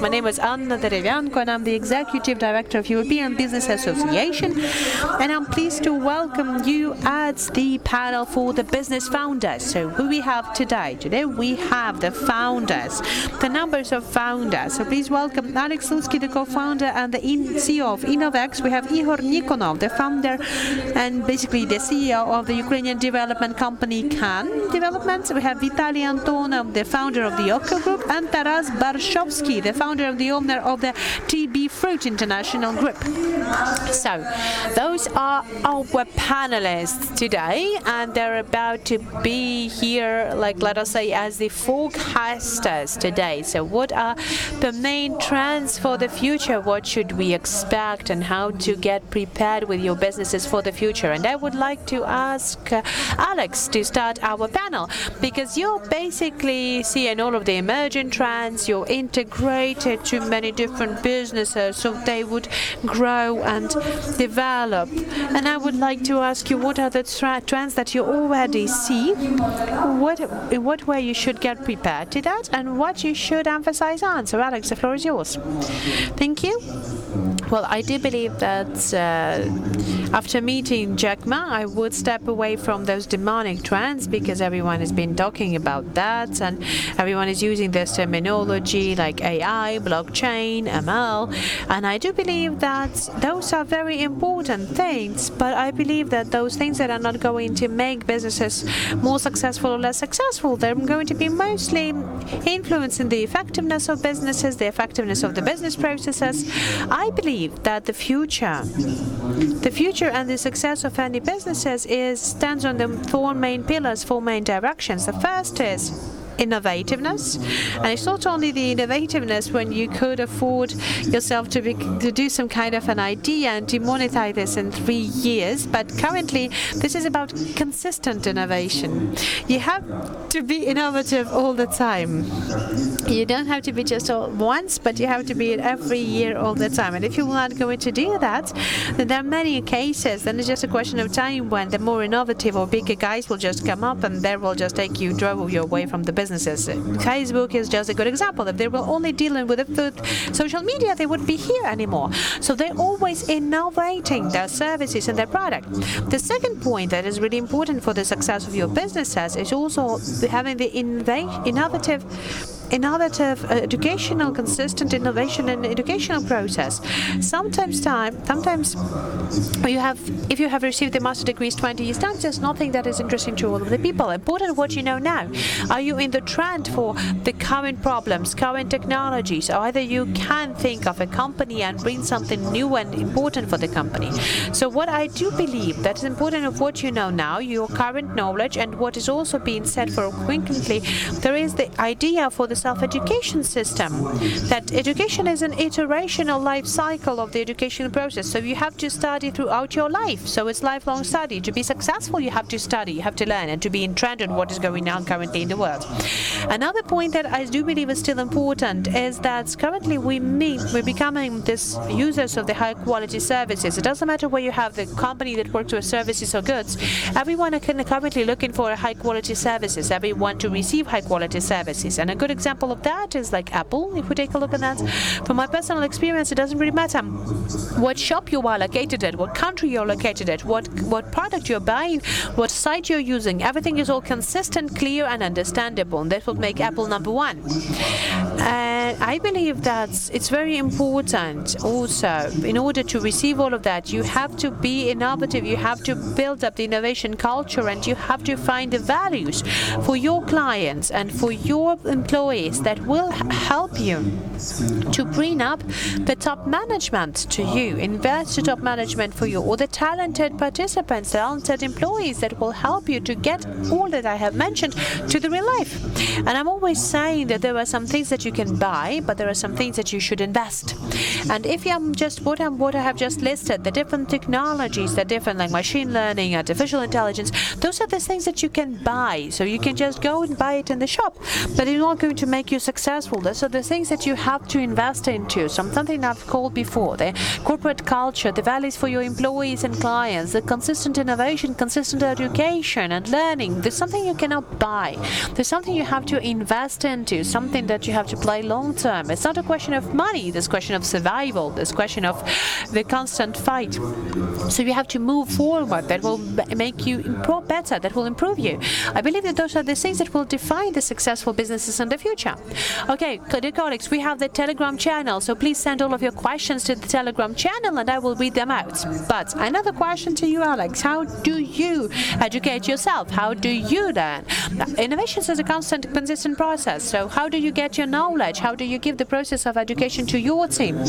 My name is Anna Derevianko and I'm the Executive Director of European Business Association, and I'm pleased to welcome you at the panel for the business founders. So who we have today? Today we have the founders, the numbers of founders. So please welcome Alex Sulski, the co-founder and the CEO of Innovex. We have Ihor Nikonov, the founder and basically the CEO of the Ukrainian development company KAN Developments. We have Vitaly Antonov, the founder of the Oko Group, and Taras Barshovsky, the founder of the owner of the TB Fruit International Group. So those are our panelists today, and they're about to be here, like, let us say, as the forecasters today. So what are the main trends for the future? What should we expect, and how to get prepared with your businesses for the future? And I would like to ask Alex to start our panel, because you're basically seeing all of the emerging trends. You're integrated to many different businesses so they would grow and develop. And I would like to ask you, what are the trends that you already see? In what way you should get prepared to that, and what you should emphasize on? So Alex, the floor is yours. Thank you. Well, I do believe that after meeting Jack Ma, I would step away from those demonic trends, because everyone has been talking about that, and everyone is using this terminology like AI, blockchain, ML, and I do believe that those are very important things, but I believe that those things that are not going to make businesses more successful or less successful, they're going to be mostly influencing the effectiveness of businesses, the effectiveness of the business processes. I believe that the future and the success of any businesses stands on the four main pillars, four main directions. The first is innovativeness, and it's not only the innovativeness when you could afford yourself to do some kind of an idea and to monetize this in 3 years, but currently this is about consistent innovation. You have to be innovative all the time. You don't have to be just once, but you have to be it every year all the time. And if you're not going to do that, then there are many cases, then it's just a question of time when the more innovative or bigger guys will just come up, and they will just take you, drove you away from the business. Facebook is just a good example. If they were only dealing with social media, they wouldn't be here anymore. So they're always innovating their services and their product. The second point that is really important for the success of your businesses is also having the innovative educational, consistent innovation and educational process. Sometimes if you have received the master degrees 20 years time, there's nothing that is interesting to all of the people. Important what you know now. Are you in the trend for the current problems, current technologies? Or either you can think of a company and bring something new and important for the company. So what I do believe that is important of what you know now, your current knowledge, and what is also being said frequently, there is the idea for the self-education system, that education is an iterational life cycle of the educational process. So you have to study throughout your life. So it's lifelong study. To be successful, you have to study, you have to learn, and to be in trend on what is going on currently in the world. Another point that I do believe is still important is that currently we're becoming these users of the high-quality services. It doesn't matter where you have the company that works with services or goods. Everyone is currently looking for high-quality services. Everyone to receive high-quality services. And a good example of that is like Apple. If we take a look at that, from my personal experience, it doesn't really matter what shop you are located at, what country you're located at, what product you're buying, what site you're using. Everything is all consistent, clear, and understandable, and that will make Apple number one. And I believe that it's very important also, in order to receive all of that, you have to be innovative, you have to build up the innovation culture, and you have to find the values for your clients and for your employees that will help you to bring up the top management to you, invest the top management for you, or the talented participants, talented employees that will help you to get all that I have mentioned to the real life. And I'm always saying that there are some things that you can buy, but there are some things that you should invest. And if I'm just what I have just listed, the different technologies, the different like machine learning, artificial intelligence, those are the things that you can buy. So you can just go and buy it in the shop, but it's not going to make you successful. Those are the things that you have to invest into. Something I've called before, the corporate culture, the values for your employees and clients, the consistent innovation, consistent education and learning. There's something you cannot buy. There's something you have to invest into, something that you have to play long term. It's not a question of money, there's a question of survival, there's a question of the constant fight. So you have to move forward. That will make you better, that will improve you. I believe that those are the things that will define the successful businesses in the future. Okay, dear colleagues, we have the Telegram channel, so please send all of your questions to the Telegram channel and I will read them out. But another question to you, Alex, how do you educate yourself? How do you learn? Innovation is a constant, consistent process, so how do you get your knowledge? How do you give the process of education to your team?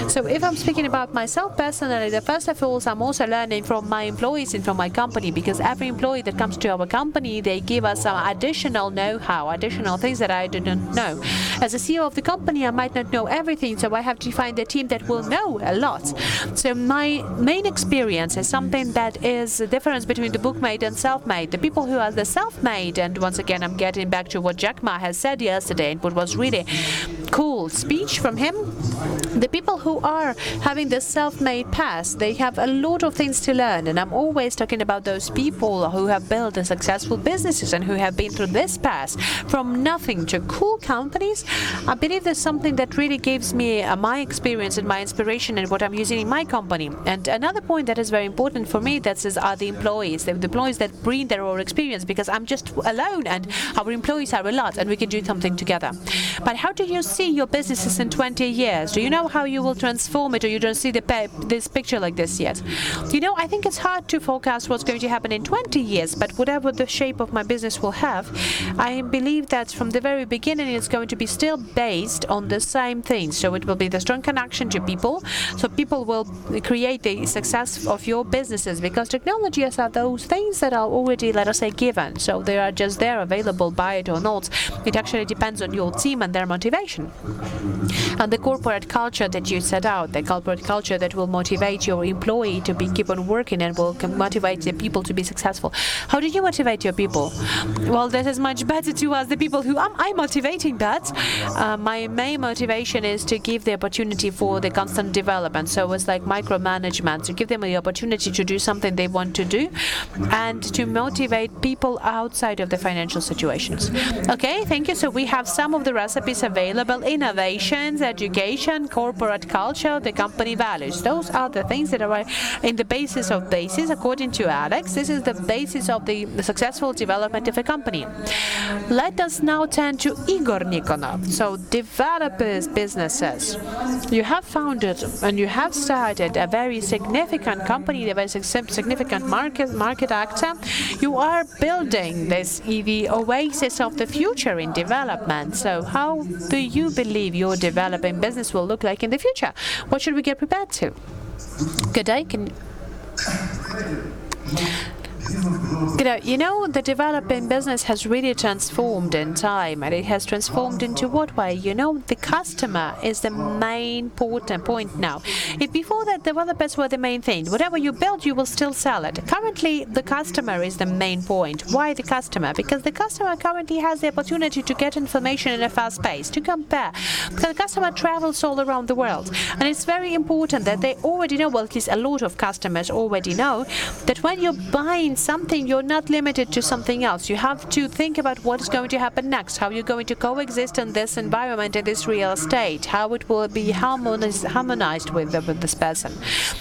So if I'm speaking about myself personally, the first of all, I'm also learning from my employees and from my company, because every employee that comes to our company, they give us some additional know-how, additional things that I didn't know. As a CEO of the company, I might not know everything, so I have to find a team that will know a lot. So my main experience is something that is the difference between the book-made and self-made. The people who are the self-made, and once again I'm getting back to what Jack Ma has said yesterday, and what was really cool speech from him. The people who are having the self-made past, they have a lot of things to learn, and I'm always talking about those people who have built the successful businesses and who have been through this path from nothing to cool companies. I believe there's something that really gives me my experience and my inspiration and what I'm using in my company. And another point that is very important for me, are the employees. The employees that bring their own experience, because I'm just alone and our employees are a lot and we can do something together. But how do you see your businesses in 20 years? Do you know how you will transform it, or you don't see this picture like this yet? You know, I think it's hard to forecast what's going to happen in 20 years, but whatever the shape of my business will have, I believe that from the very beginning it's going to be still based on the same things. So it will be the strong connection to people, so people will create the success of your businesses, because technologies are those things that are already, let us say, given. So they are just there, available, buy it or not. It actually depends on your team and their motivation. And the corporate culture that you set out, the corporate culture that will motivate your employee to keep on working and will motivate the people to be successful. How do you motivate your people? Well, that is much better to ask the people who I'm motivating that. My main motivation is to give the opportunity for the constant development. So it's like micromanagement, to give them the opportunity to do something they want to do and to motivate people outside of the financial situations. Okay, thank you. So we have some of the recipes available: innovations, education, corporate culture, the company values. Those are the things that are in the basis of basis, according to Alex. This is the basis of the successful development of a company. Let us now turn to Igor Nikonov. So developers, businesses. You have founded and you have started a very significant company, a very significant market actor. You are building this EV oasis of the future in development. So how do you believe your developing business will look like in the future? What should we get prepared to? Good day. You know, the developing business has really transformed in time, and it has transformed into what way? You know, the customer is the main important point now. If before that developers were the main thing, whatever you build, you will still sell it. Currently, the customer is the main point. Why the customer? Because the customer currently has the opportunity to get information in a fast pace, to compare. Because the customer travels all around the world, and it's very important that they already know, well, at least a lot of customers already know, that when you're buying something, you're not limited to something else. You have to think about what is going to happen next, how you're going to coexist in this environment, in this real estate, how it will be harmonized with this person.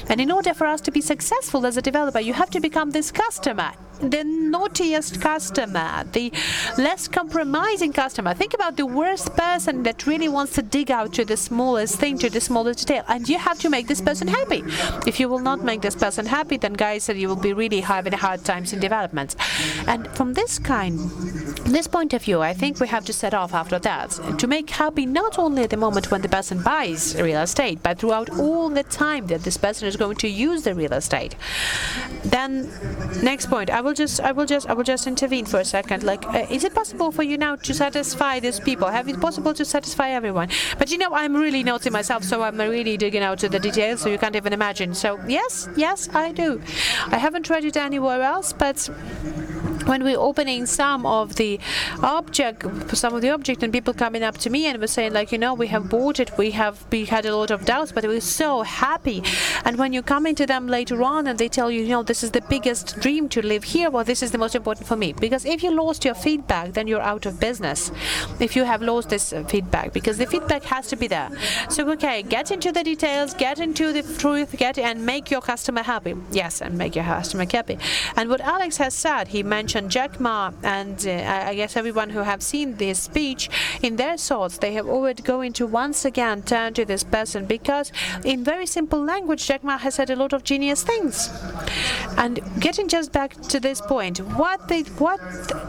And in order for us to be successful as a developer, you have to become this customer, the naughtiest customer, the less compromising customer. Think about the worst person that really wants to dig out to the smallest thing, to the smallest detail, and you have to make this person happy. If you will not make this person happy, then guys, you will be really having hard times in development. And from this point of view, I think we have to set off after that to make happy not only at the moment when the person buys real estate, but throughout all the time that this person is going to use the real estate. Then, next point, I will just intervene for a second. Like, is it possible for you now to satisfy these people? Have it possible to satisfy everyone? But you know, I'm really naughty myself, so I'm really digging out to the details, so you can't even imagine. So yes, I do. I haven't tried it anywhere else, but when we're opening some of the object and people coming up to me and were saying like, we have bought it, we had a lot of doubts, but we're so happy. And when you come into them later on and they tell you, this is the biggest dream to live here, well, this is the most important for me. Because if you lost your feedback, then you're out of business. If you have lost this feedback, because the feedback has to be there. So, okay, get into the details, get into the truth, and make your customer happy. Yes, and make your customer happy. And what Alex has said, he mentioned Jack Ma, and I guess everyone who have seen this speech, in their thoughts, they have already going to once again turn to this person, because in very simple language, Jack Ma has said a lot of genius things. And getting just back to this point, what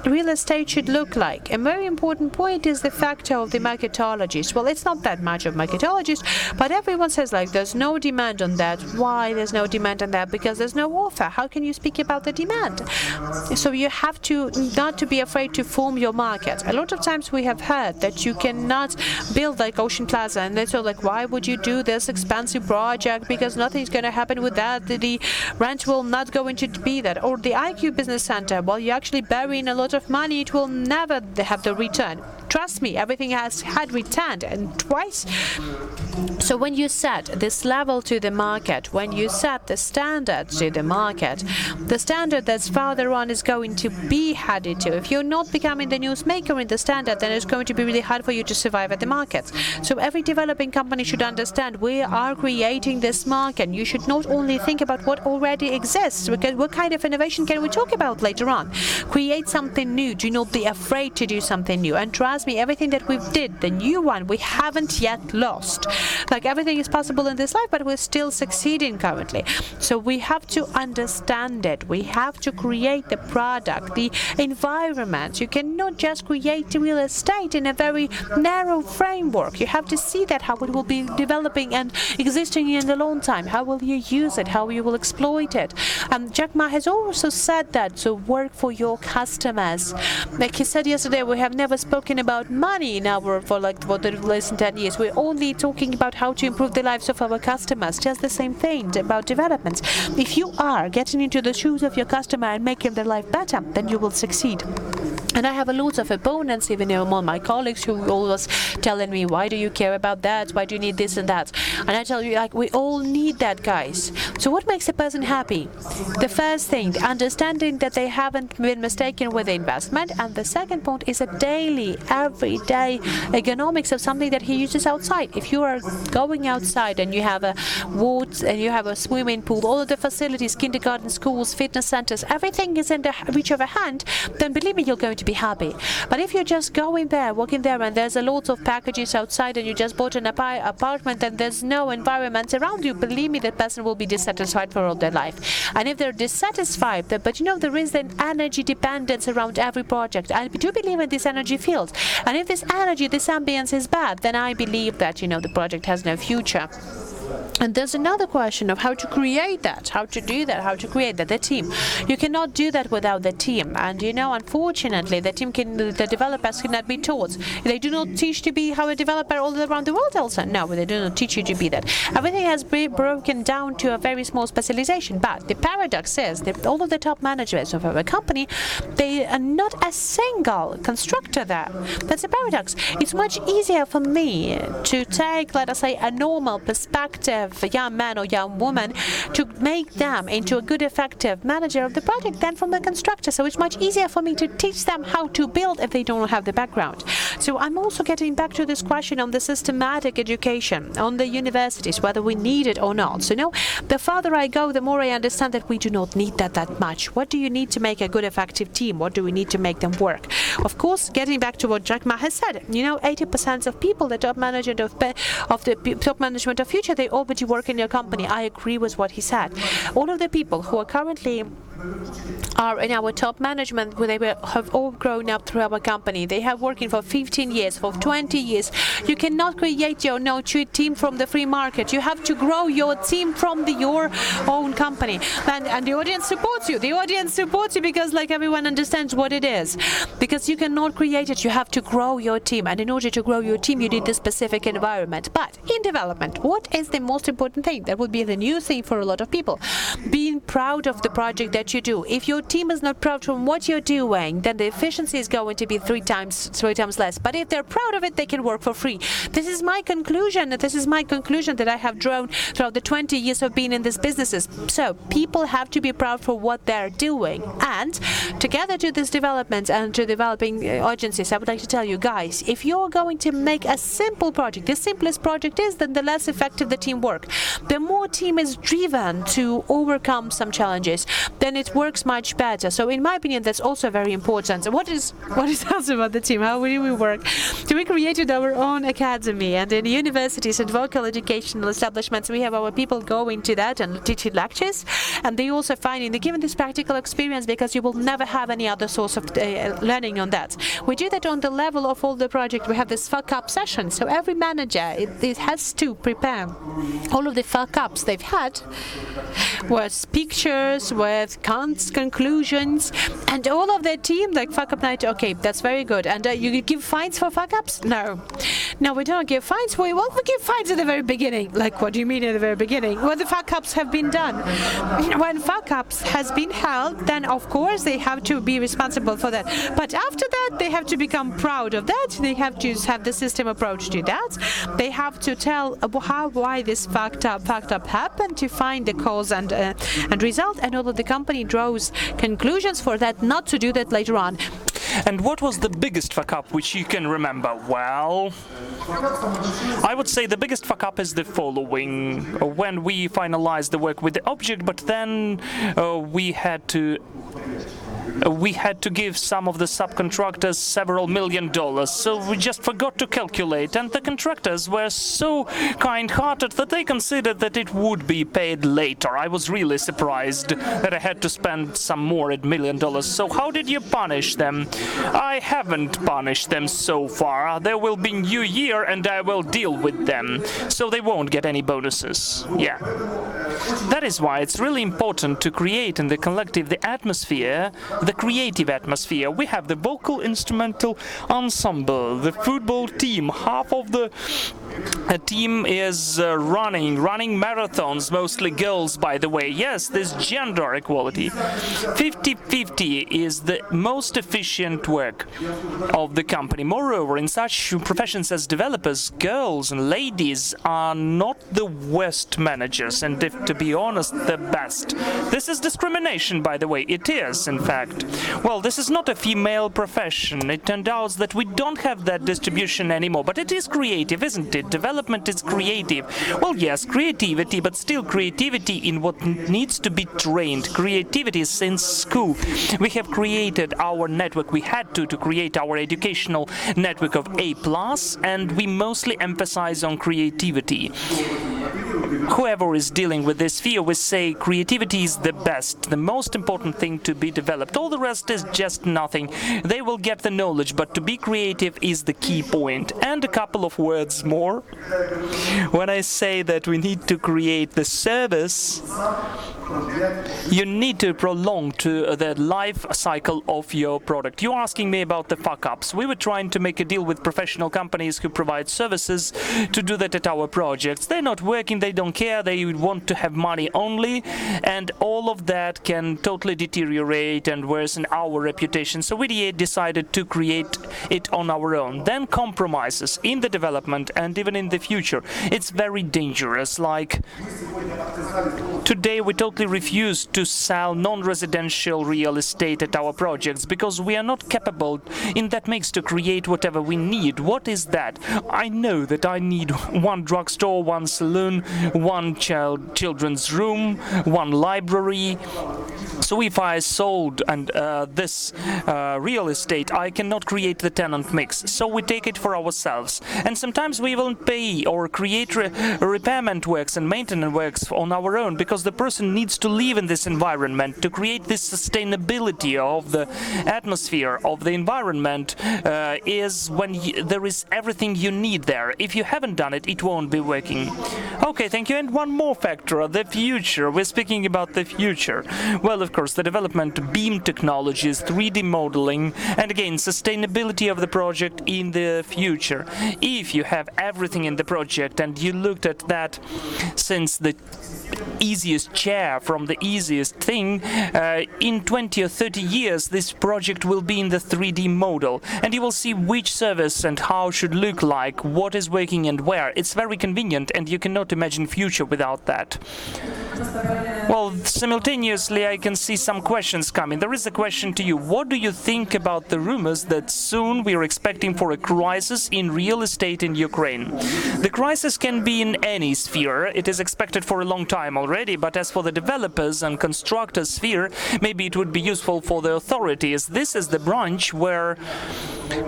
real estate should look like. A very important point is the factor of the marketologist. Well, it's not that much of marketologist, but everyone says like there's no demand on that. Why there's no demand on that? Because there's no offer. How can you speak about the demand? So you have to not to be afraid to form your market. A lot of times we have heard that you cannot build like Ocean Plaza, and they say like, why would you do this expensive project? Because nothing's going to happen with that. The rent will not going to be that. Or the IQ Business Center, well, you actually bury in a lot of money, it will never have the return. Trust me, everything has had returned, and twice. So when you set this level to the market, when you set the standard to the market, the standard that's farther on is going to be headed to. If you're not becoming the newsmaker in the standard, then it's going to be really hard for you to survive at the markets. So every developing company should understand we are creating this market. You should not only think about what already exists, because what kind of innovation can we talk about later on? Create something new. Do not be afraid to do something new. And trust me, everything that we did, the new one, we haven't yet lost. Like everything is possible in this life, but we're still succeeding currently. So we have to understand it. We have to create the product, the environment. You cannot just create real estate in a very narrow framework. You have to see that how it will be developing and existing in the long time. How will you use it? How you will exploit it? Jack Ma has also said that, so work for your customers. Like he said yesterday, we have never spoken about money in our for the recent 10 years. We're only talking about how to improve the lives of our customers. Just the same thing about developments. If you are getting into the shoes of your customer and making their life better, then you will succeed. And I have a lot of opponents, even among my colleagues, who always telling me, why do you care about that? Why do you need this and that? And I tell you, like, we all need that, guys. So what makes a person happy? The first thing, understanding that they haven't been mistaken with the investment. And the second point is a daily, everyday economics of something that he uses outside. If you are going outside and you have a woods and you have a swimming pool, all of the facilities, kindergarten, schools, fitness centers, everything is in the reach of a hand, then believe me, you're going to be happy. But if you're just going there, walking there, and there's a lot of packages outside and you just bought an apartment and there's no environment around you, believe me, that person will be dissatisfied for all their life. And if they're dissatisfied, but there is an energy dependence around every project. I do believe in this energy field. And if this energy, this ambience is bad, then I believe that, the project has no future. And there's another question of how to create that, how to do that, how to create that, the team. You cannot do that without the team. And, unfortunately, the developers cannot be taught. They do not teach to be how a developer all around the world also. No, they do not teach you to be that. Everything has been broken down to a very small specialization. But the paradox is that all of the top managers of our company, they are not a single constructor there. That's a paradox. It's much easier for me to take, let us say, a normal perspective, a young man or young woman, to make them into a good, effective manager of the project than from the constructor. So it's much easier for me to teach them how to build if they don't have the background. So I'm also getting back to this question on the systematic education, on the universities, whether we need it or not. So the farther I go, the more I understand that we do not need that much. What do you need to make a good, effective team? What do we need to make them work? Of course, getting back to what Jack Ma has said, 80% of people, the top management of the top management of future, they already work in your company. I agree with what he said. All of the people who are currently are in our top management, they have all grown up through our company. They have working for 15 years, for 20 years. You cannot create your team from the free market. You have to grow your team from your own company. And the audience supports you. The audience supports you because everyone understands what it is. Because you cannot create it. You have to grow your team. And in order to grow your team, you need this specific environment. But in development, what is the most most important thing. That would be the new thing for a lot of people. Being proud of the project that you do. If your team is not proud from what you're doing, then the efficiency is going to be three times less. But if they're proud of it, they can work for free. This is my conclusion. This is my conclusion that I have drawn throughout the 20 years of being in these businesses. So people have to be proud for what they're doing. And together to this development and to developing agencies, I would like to tell you guys, if you're going to make a simple project, the simplest project is, then the less effective the teamwork. The more team is driven to overcome some challenges, then it works much better. So in my opinion, that's also very important. What is else about the team? How do we work? So we created our own academy, and in universities and vocal educational establishments, we have our people going to that and teaching lectures, and they also finding they given this practical experience because you will never have any other source of learning on that. We do that on the level of all the project. We have this fuck-up session, so every manager it has to prepare all of the fuck-ups they've had with pictures, with conclusions, and all of their team, like fuck-up night, okay, that's very good. And you give fines for fuck-ups? No, we don't give fines. We give fines at the very beginning. Like, what do you mean at the very beginning? Well, the fuck-ups have been done. When fuck-ups has been held, then of course they have to be responsible for that. But after that, they have to become proud of that. They have to have the system approach to that. They have to tell why this fucked up happened, to find the cause and result, and all of the company draws conclusions for that, not to do that later on. And what was the biggest fuck-up which you can remember? Well, I would say the biggest fuck-up is the following. When we finalized the work with the object, but then we had to give some of the subcontractors several $1 million, so we just forgot to calculate, and the contractors were so kind-hearted that they considered that it would be paid later. I was really surprised that I had to spend some more at $1 million. So how did you punish them? I haven't punished them so far. There will be New Year and I will deal with them, so they won't get any bonuses. Yeah. That is why it's really important to create in the collective the atmosphere, the creative atmosphere. We have the vocal instrumental ensemble, the football team. Half of the team is running marathons, mostly girls, by the way. Yes, there's gender equality. 50-50 is the most efficient work of the company. Moreover, in such professions as developers, girls and ladies are not the worst managers, and if to be honest, the best. This is discrimination, by the way. It is, in fact. Well, this is not a female profession. It turned out that we don't have that distribution anymore, but it is creative, isn't it? Development is creative. Well, yes, creativity, but still creativity in what needs to be trained. Creativity is in school. We have created our network. We had to create our educational network of A+, and we mostly emphasize on creativity. Whoever is dealing with this sphere will say creativity is the best, the most important thing to be developed. All the rest is just nothing. They will get the knowledge, but to be creative is the key point. And a couple of words more. When I say that we need to create the service, you need to prolong to the life cycle of your product. You're asking me about the fuck-ups. We were trying to make a deal with professional companies who provide services to do that at our projects. They're not working, they don't care, they want to have money only, and all of that can totally deteriorate and worsen our reputation. So we decided to create it on our own. Then compromises in the development and even in the future. It's very dangerous. Like today we totally refuse to sell non-residential real estate at our projects because we are not capable in that mix to create whatever we need. What is that? I know that I need one drugstore, one saloon, one children's room, one library. So if I sold this real estate, I cannot create the tenant mix. So we take it for ourselves. And sometimes we will pay or create repairment works and maintenance works on our own because the person needs to live in this environment. To create this sustainability of the atmosphere of the environment is when there is everything you need there. If you haven't done it, it won't be working. Okay, thank you. And one more factor, the future. We're speaking about the future. Well, of course, the development of beam technologies, 3D modeling, and again, sustainability of the project in the future. If you have everything in the project and you looked at that since the easiest chair from the easiest thing, in 20 or 30 years this project will be in the 3D model, and you will see which service and how should look like, what is working and where. It's very convenient, and you cannot imagine future without that. Well, simultaneously I can see some questions coming. There is a question to you. What do you think about the rumors that soon we are expecting for a crisis in real estate in Ukraine? The crisis can be in any sphere. It is expected for a long time already, but as for the developers and constructors sphere, maybe it would be useful for the authorities. This is the branch where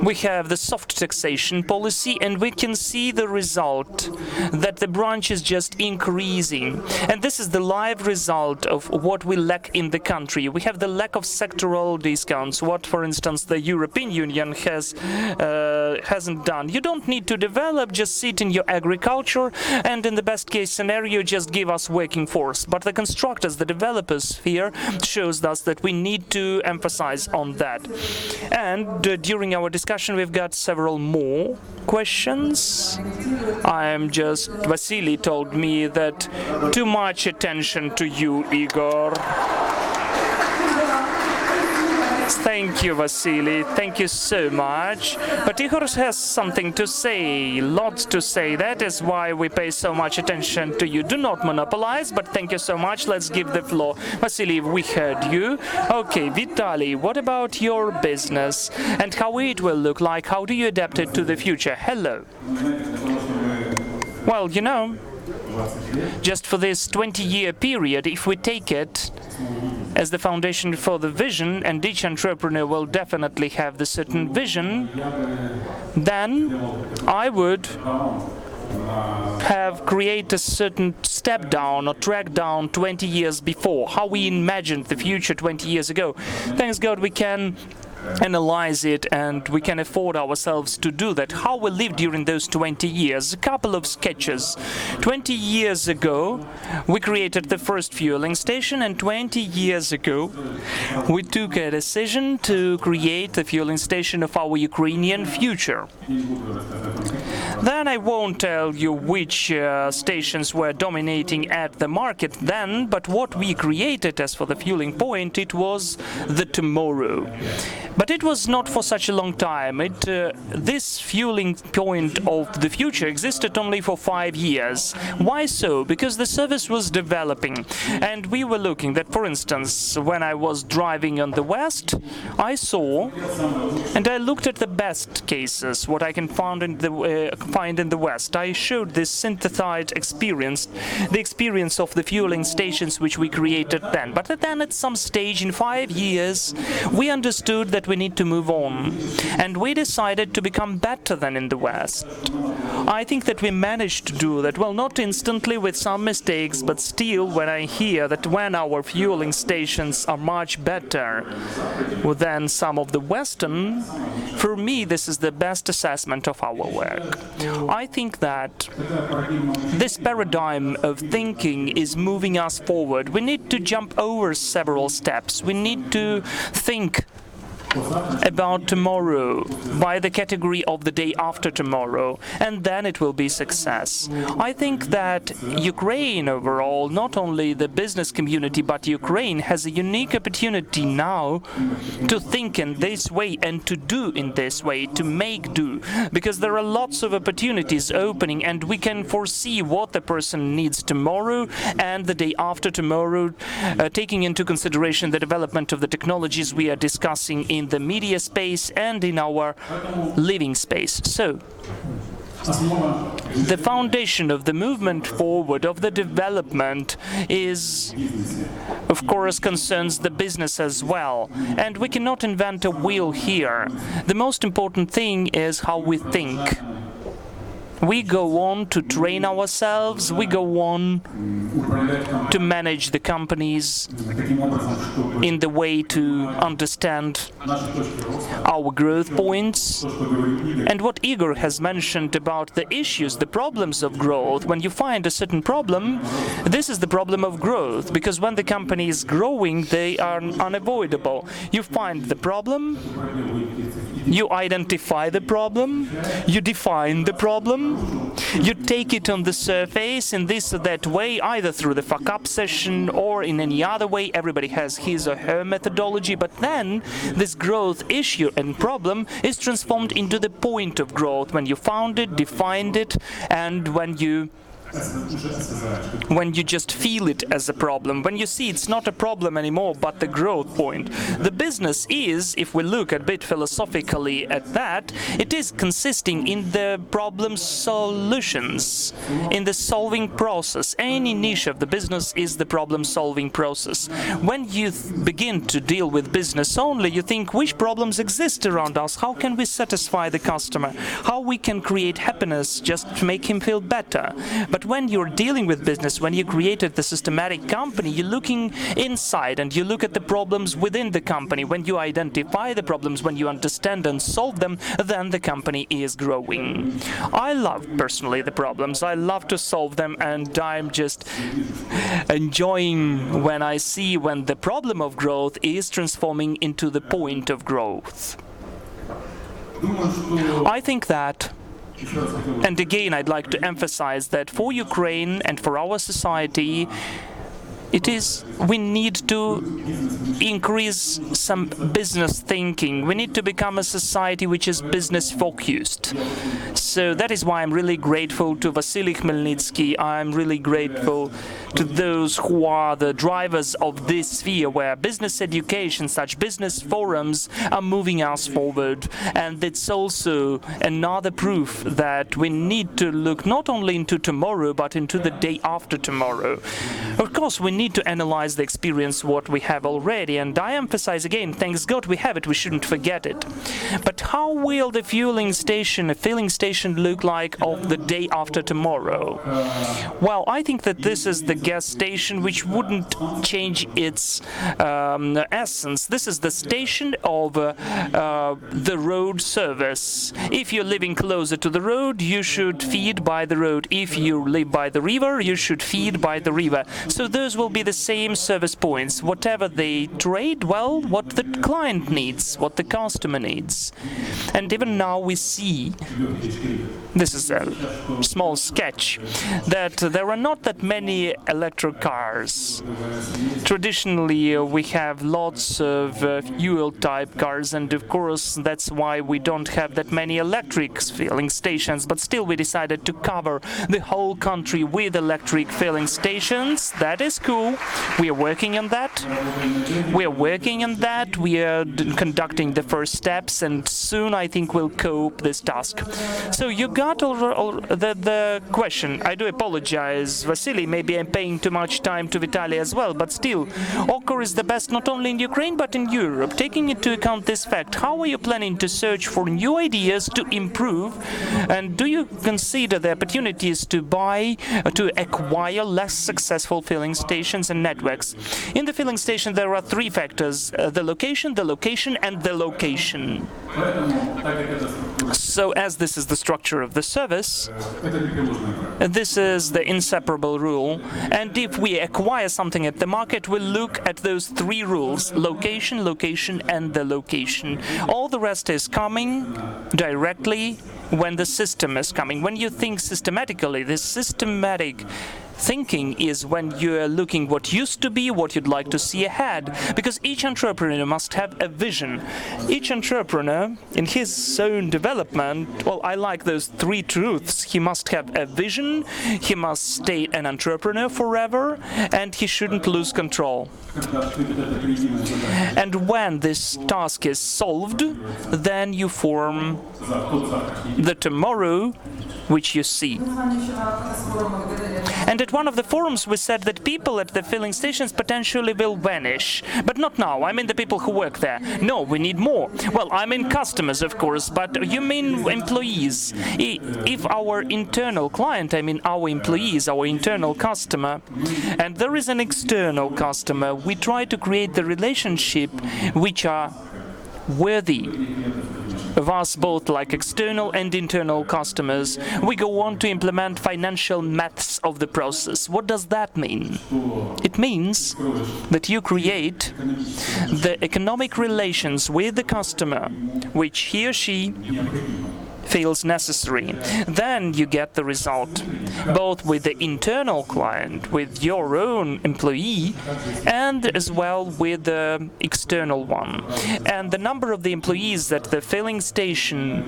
we have the soft taxation policy, and we can see the result that the branch is just increasing. And this is the live result of what we lack in the country. We have the lack of sectoral discounts, what, for instance, the European Union hasn't done. You don't need to develop, just sit in your agriculture, and in the best case scenario, just give us working force. But the constructors, the developers sphere, shows us that we need to emphasize on that. And during our discussion, we've got several more questions. Vasily told me that too much attention to you, Igor. Thank you, Vasily. Thank you so much. But Igor has something to say, lots to say. That is why we pay so much attention to you. Do not monopolize, but thank you so much. Let's give the floor. Vasily, we heard you. Okay, Vitaly, what about your business and how it will look like? How do you adapt it to the future? Hello. Well, you know, just for this 20-year period, if we take it as the foundation for the vision, and each entrepreneur will definitely have the certain vision, then I would have created a certain step down or track down 20 years before, how we imagined the future 20 years ago. Thanks God we can analyze it, and we can afford ourselves to do that. How we lived during those 20 years. A couple of sketches. 20 years ago, we created the first fueling station, and 20 years ago, we took a decision to create the fueling station of our Ukrainian future. Then I won't tell you which stations were dominating at the market then, but what we created as for the fueling point, it was the tomorrow. But it was not for such a long time. This fueling point of the future existed only for 5 years. Why so? Because the service was developing. And we were looking that, for instance, when I was driving on the west, I saw and I looked at the best cases, what I can find in the west. I showed this synthesized experience, the experience of the fueling stations which we created then. But then at some stage in 5 years, we understood that we need to move on, and we decided to become better than in the West. I think that we managed to do that, well, not instantly with some mistakes, but still when I hear that when our fueling stations are much better than some of the Western, for me this is the best assessment of our work. I think that this paradigm of thinking is moving us forward. We need to jump over several steps. We need to think about tomorrow by the category of the day after tomorrow, and then it will be success. I think that Ukraine overall, not only the business community, but Ukraine has a unique opportunity now to think in this way and to do in this way, to make do, because there are lots of opportunities opening, and we can foresee what the person needs tomorrow and the day after tomorrow, taking into consideration the development of the technologies we are discussing in the media space and in our living space. So, the foundation of the movement forward, of the development, is, of course, concerns the business as well. And we cannot invent a wheel here. The most important thing is how we think. We go on to train ourselves, we go on to manage the companies in the way to understand our growth points. And what Igor has mentioned about the issues, the problems of growth, when you find a certain problem, this is the problem of growth, because when the company is growing, they are unavoidable. You find the problem, you identify the problem, you define the problem, you take it on the surface in this or that way, either through the fuck-up session or in any other way. Everybody has his or her methodology, but then this growth issue and problem is transformed into the point of growth when you found it, defined it, and when you just feel it as a problem, when you see it's not a problem anymore, but the growth point. The business is, if we look a bit philosophically at that, it is consisting in the problem solutions, in the solving process. Any niche of the business is the problem-solving process. When you begin to deal with business only, you think which problems exist around us, how can we satisfy the customer, how we can create happiness just to make him feel better. But when you're dealing with business, when you created the systematic company, you're looking inside and you look at the problems within the company. When you identify the problems, when you understand and solve them, then the company is growing. I love personally the problems. I love to solve them, and I'm just enjoying when I see when the problem of growth is transforming into the point of growth. I think that, and again, I'd like to emphasize that for Ukraine and for our society, we need to increase some business thinking. We need to become a society which is business focused. So that is why I'm really grateful to Vasily Khmelnytsky. I'm really grateful to those who are the drivers of this sphere where business education, such business forums are moving us forward. And it's also another proof that we need to look not only into tomorrow, but into the day after tomorrow. Of course, we need to analyze the experience, what we have already, and I emphasize again, thanks God we have it, we shouldn't forget it. But how will the filling station look like of the day after tomorrow? Well, I think that this is the gas station which wouldn't change its essence. This is the station of the road service. If you're living closer to the road, you should feed by the road. If you live by the river, you should feed by the river. So those will be the same service points. Whatever they trade, well, what the client needs, what the customer needs. And even now we see, this is a small sketch, that there are not that many electric cars. Traditionally, we have lots of fuel-type cars, and of course, that's why we don't have that many electric filling stations, but still we decided to cover the whole country with electric filling stations. That is cool. We are working on that. We are conducting the first steps, and soon I think we'll cope this task. So you got the question. I do apologize, Vasily. Maybe I'm paying too much time to Vitaly as well, but still, Okor is the best not only in Ukraine but in Europe. Taking into account this fact, how are you planning to search for new ideas to improve? And do you consider the opportunities to acquire less successful filling stations and networks? In the filling station, there are three factors: the location, and the location. So as this is the structure of the service, this is the inseparable rule. And if we acquire something at the market, we'll look at those three rules: location, and the location. All the rest is coming directly when the system is coming. When you think systematically, this systematic thinking is when you're looking what used to be, what you'd like to see ahead, because each entrepreneur must have a vision. Each entrepreneur, in his own development, well, I like those three truths. He must have a vision, he must stay an entrepreneur forever, and he shouldn't lose control. And when this task is solved, then you form the tomorrow which you see. And at one of the forums we said that people at the filling stations potentially will vanish. But not now, I mean the people who work there. No, we need more. Well, I mean customers, of course, but you mean employees. If our internal client, I mean our employees, our internal customer, and there is an external customer, we try to create the relationship which are worthy of us both, like external and internal customers. We go on to implement financial maths of the process. What does that mean? It means that you create the economic relations with the customer, which he or she feels necessary. Then you get the result, both with the internal client, with your own employee, and as well with the external one. And the number of the employees at the filling station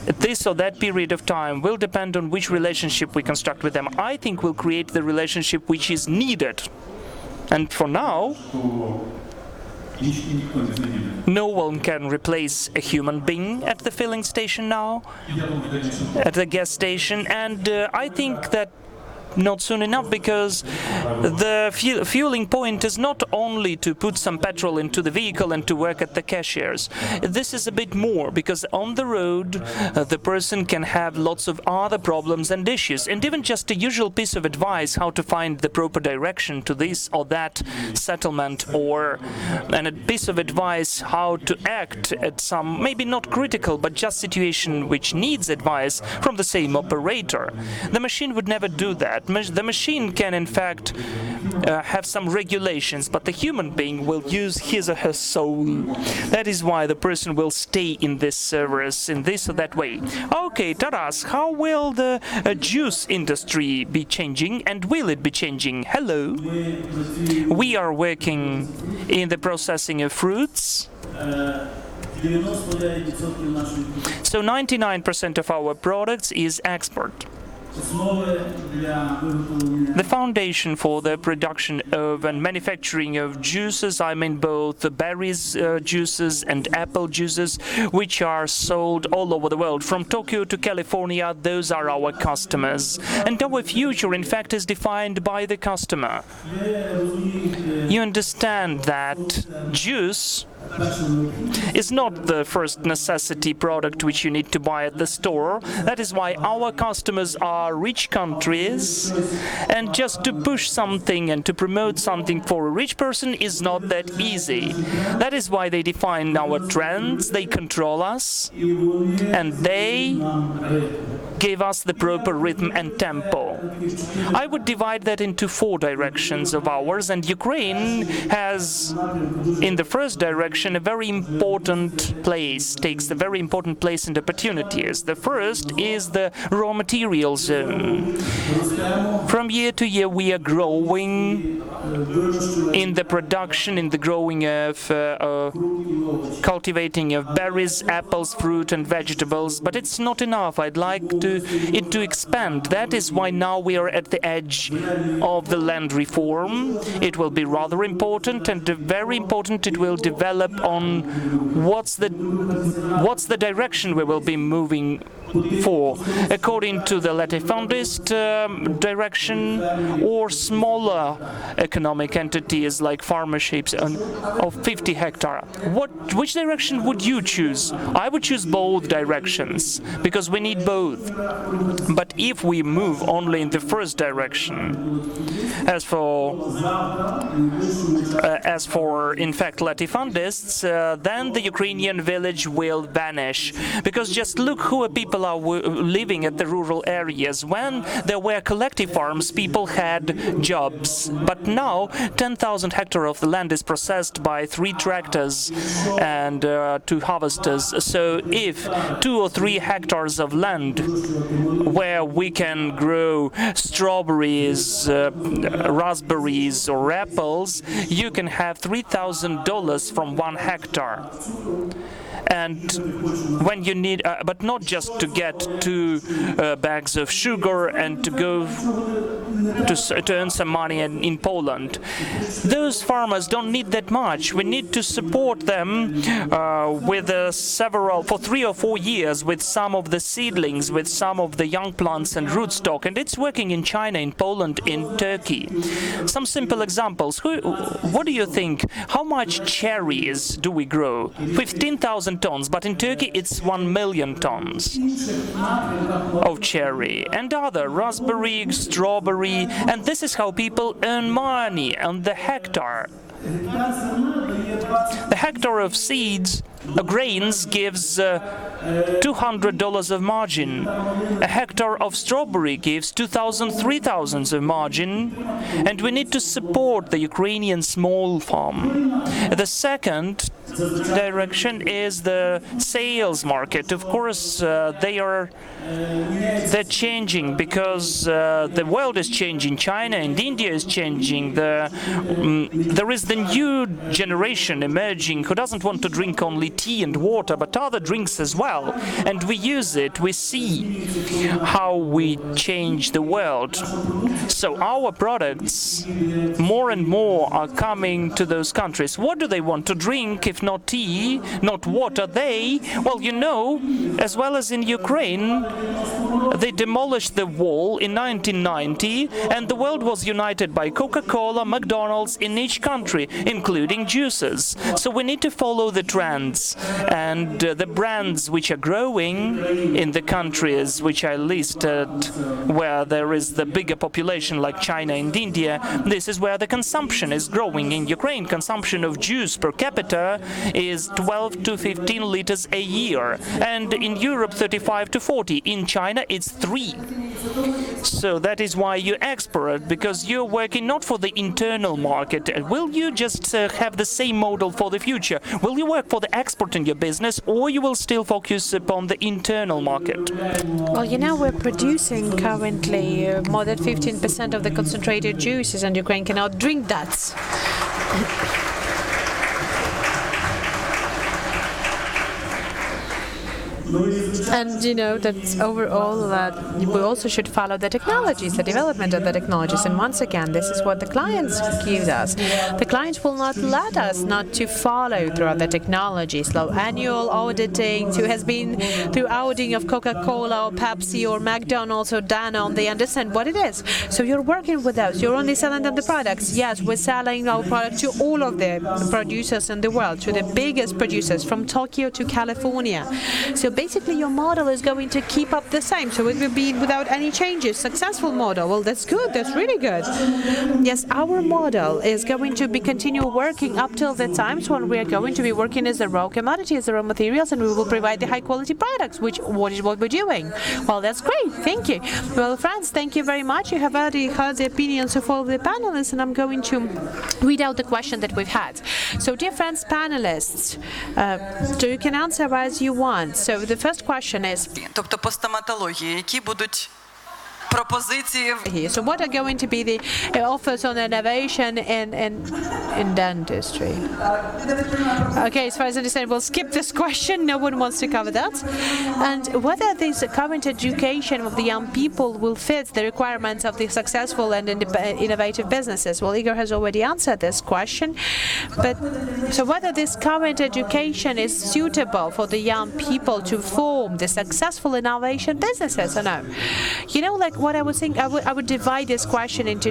at this or that period of time will depend on which relationship we construct with them. I think we'll create the relationship which is needed. And for now, no one can replace a human being at the filling station now, at the gas station, and I think that not soon enough, because the fueling point is not only to put some petrol into the vehicle and to work at the cashiers. This is a bit more, because on the road the person can have lots of other problems and issues, and even just a usual piece of advice how to find the proper direction to this or that settlement, or a piece of advice how to act at some maybe not critical but just situation which needs advice from the same operator. The machine would never do that. The machine can in fact have some regulations, but the human being will use his or her soul. That is why the person will stay in this service in this or that way. Okay, Taras, how will the juice industry be changing, and will it be changing? Hello. We are working in the processing of fruits. So 99% of our products is export. The foundation for the production of and manufacturing of juices, I mean both the berries juices and apple juices, which are sold all over the world. From Tokyo to California, those are our customers. And our future, in fact, is defined by the customer. You understand that juice is not the first necessity product which you need to buy at the store. That is why our customers are rich countries, and just to push something and to promote something for a rich person is not that easy. That is why they define our trends, they control us, and they give us the proper rhythm and tempo. I would divide that into 4 directions of ours, and Ukraine has, in the first direction, a very important place, takes a very important place and opportunities. The first is the raw material zone. From year to year we are growing in the production, in the growing of cultivating of berries, apples, fruit and vegetables, but it's not enough. I'd like it to expand. That is why now we are at the edge of the land reform. It will be rather important, and very important it will develop on what's the direction we will be moving for, according to the latifundist direction, or smaller economic entities like farmerships of 50 hectare. Which direction would you choose? I would choose both directions, because we need both. But if we move only in the first direction, as for in fact latifundists, then the Ukrainian village will vanish, because just look who people are living at the rural areas. When there were collective farms, people had jobs, but now 10,000 hectares of the land is processed by 3 tractors and 2 harvesters. So if 2 or 3 hectares of land where we can grow strawberries, raspberries or apples, you can have $3,000 from 1 hectare. And when you need, but not just to get 2 bags of sugar and to go to earn some money in Poland. Those farmers don't need that much. We need to support them with for 3 or 4 years with some of the seedlings, with some of the young plants and rootstock, and it's working in China, in Poland, in Turkey. Some simple examples. What do you think? How much cherries do we grow? 15,000 tons, but in Turkey it's 1 million tons of cherry and other raspberry, strawberry, and this is how people earn money on the hectare. The hectare of seeds, grains, gives $200 of margin. A hectare of strawberry gives 2,000, 3,000 of margin, and we need to support the Ukrainian small farm. The second direction is the sales market. Of course, they're changing because the world is changing. China and India is changing. There is the new generation emerging who doesn't want to drink only tea and water, but other drinks as well. And we use it. We see how we change the world. So our products more and more are coming to those countries. What do they want to drink if not tea, not water? Well, you know, as well as in Ukraine, they demolished the wall in 1990, and the world was united by Coca-Cola, McDonald's in each country, including juices. So we need to follow the trends, and the brands which are growing in the countries which I listed, where there is the bigger population like China and India, this is where the consumption is growing. In Ukraine, consumption of juice per capita is 12 to 15 liters a year, and in Europe 35 to 40. In China it's 3. So that is why you export, because you're working not for the internal market. Will you just have the same model for the future? Will you work for the export in your business, or you will still focus upon the internal market? Well, you know, we're producing currently more than 15% of the concentrated juices, and Ukraine cannot drink that. And you know that overall we also should follow the technologies, the development of the technologies. And once again, this is what the clients give us. The clients will not let us not to follow through the technologies. So annual auditing, who has been through auditing of Coca-Cola or Pepsi or McDonald's or Danone, they understand what it is. So you're working with us. You're only selling them the products. Yes, we're selling our product to all of the producers in the world, to the biggest producers from Tokyo to California. So basically your model is going to keep up the same, so it will be without any changes. Successful model. Well, that's good, that's really good. Yes, our model is going to be continue working up till the times when we are going to be working as a raw commodity, as the raw materials, and we will provide the high quality products, which is what we're doing. Well, that's great, thank you. Well, friends, thank you very much. You have already heard the opinions of all the panelists, and I'm going to read out the question that we've had. So, dear friends, panelists, so you can answer as you want. So the first question is, тобто по стоматології, які будуть пропозиції? So what are going to be the offers on innovation in dentistry? Okay, as far as I understand, we'll skip this question. No one wants to cover that. And whether this current education of the young people will fit the requirements of the successful and innovative businesses. Well, Igor has already answered this question. But so whether this current education is suitable for the young people to form the successful innovation businesses or no? You know, like what I was thinking, I would divide this question into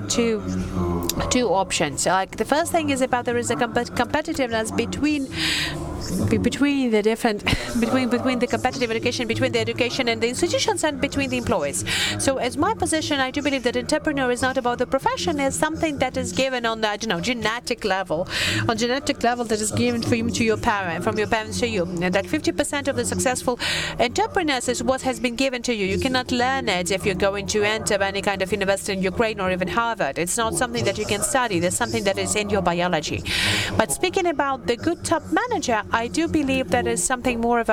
two options. Like the first thing is about there is a competitiveness between the different between the competitive education, between the education and the institutions, and between the employees. So as my position, I do believe that entrepreneur is not about the profession, it's something that is given on the genetic level that is given to your parent, from your parents to you. And that 50% of the successful entrepreneurs is what has been given to you. You cannot learn it if you're going to enter any kind of university in Ukraine or even Harvard. It's not something that you can study. There's something that is in your biology. But speaking about the good top manager, I do believe that is something more of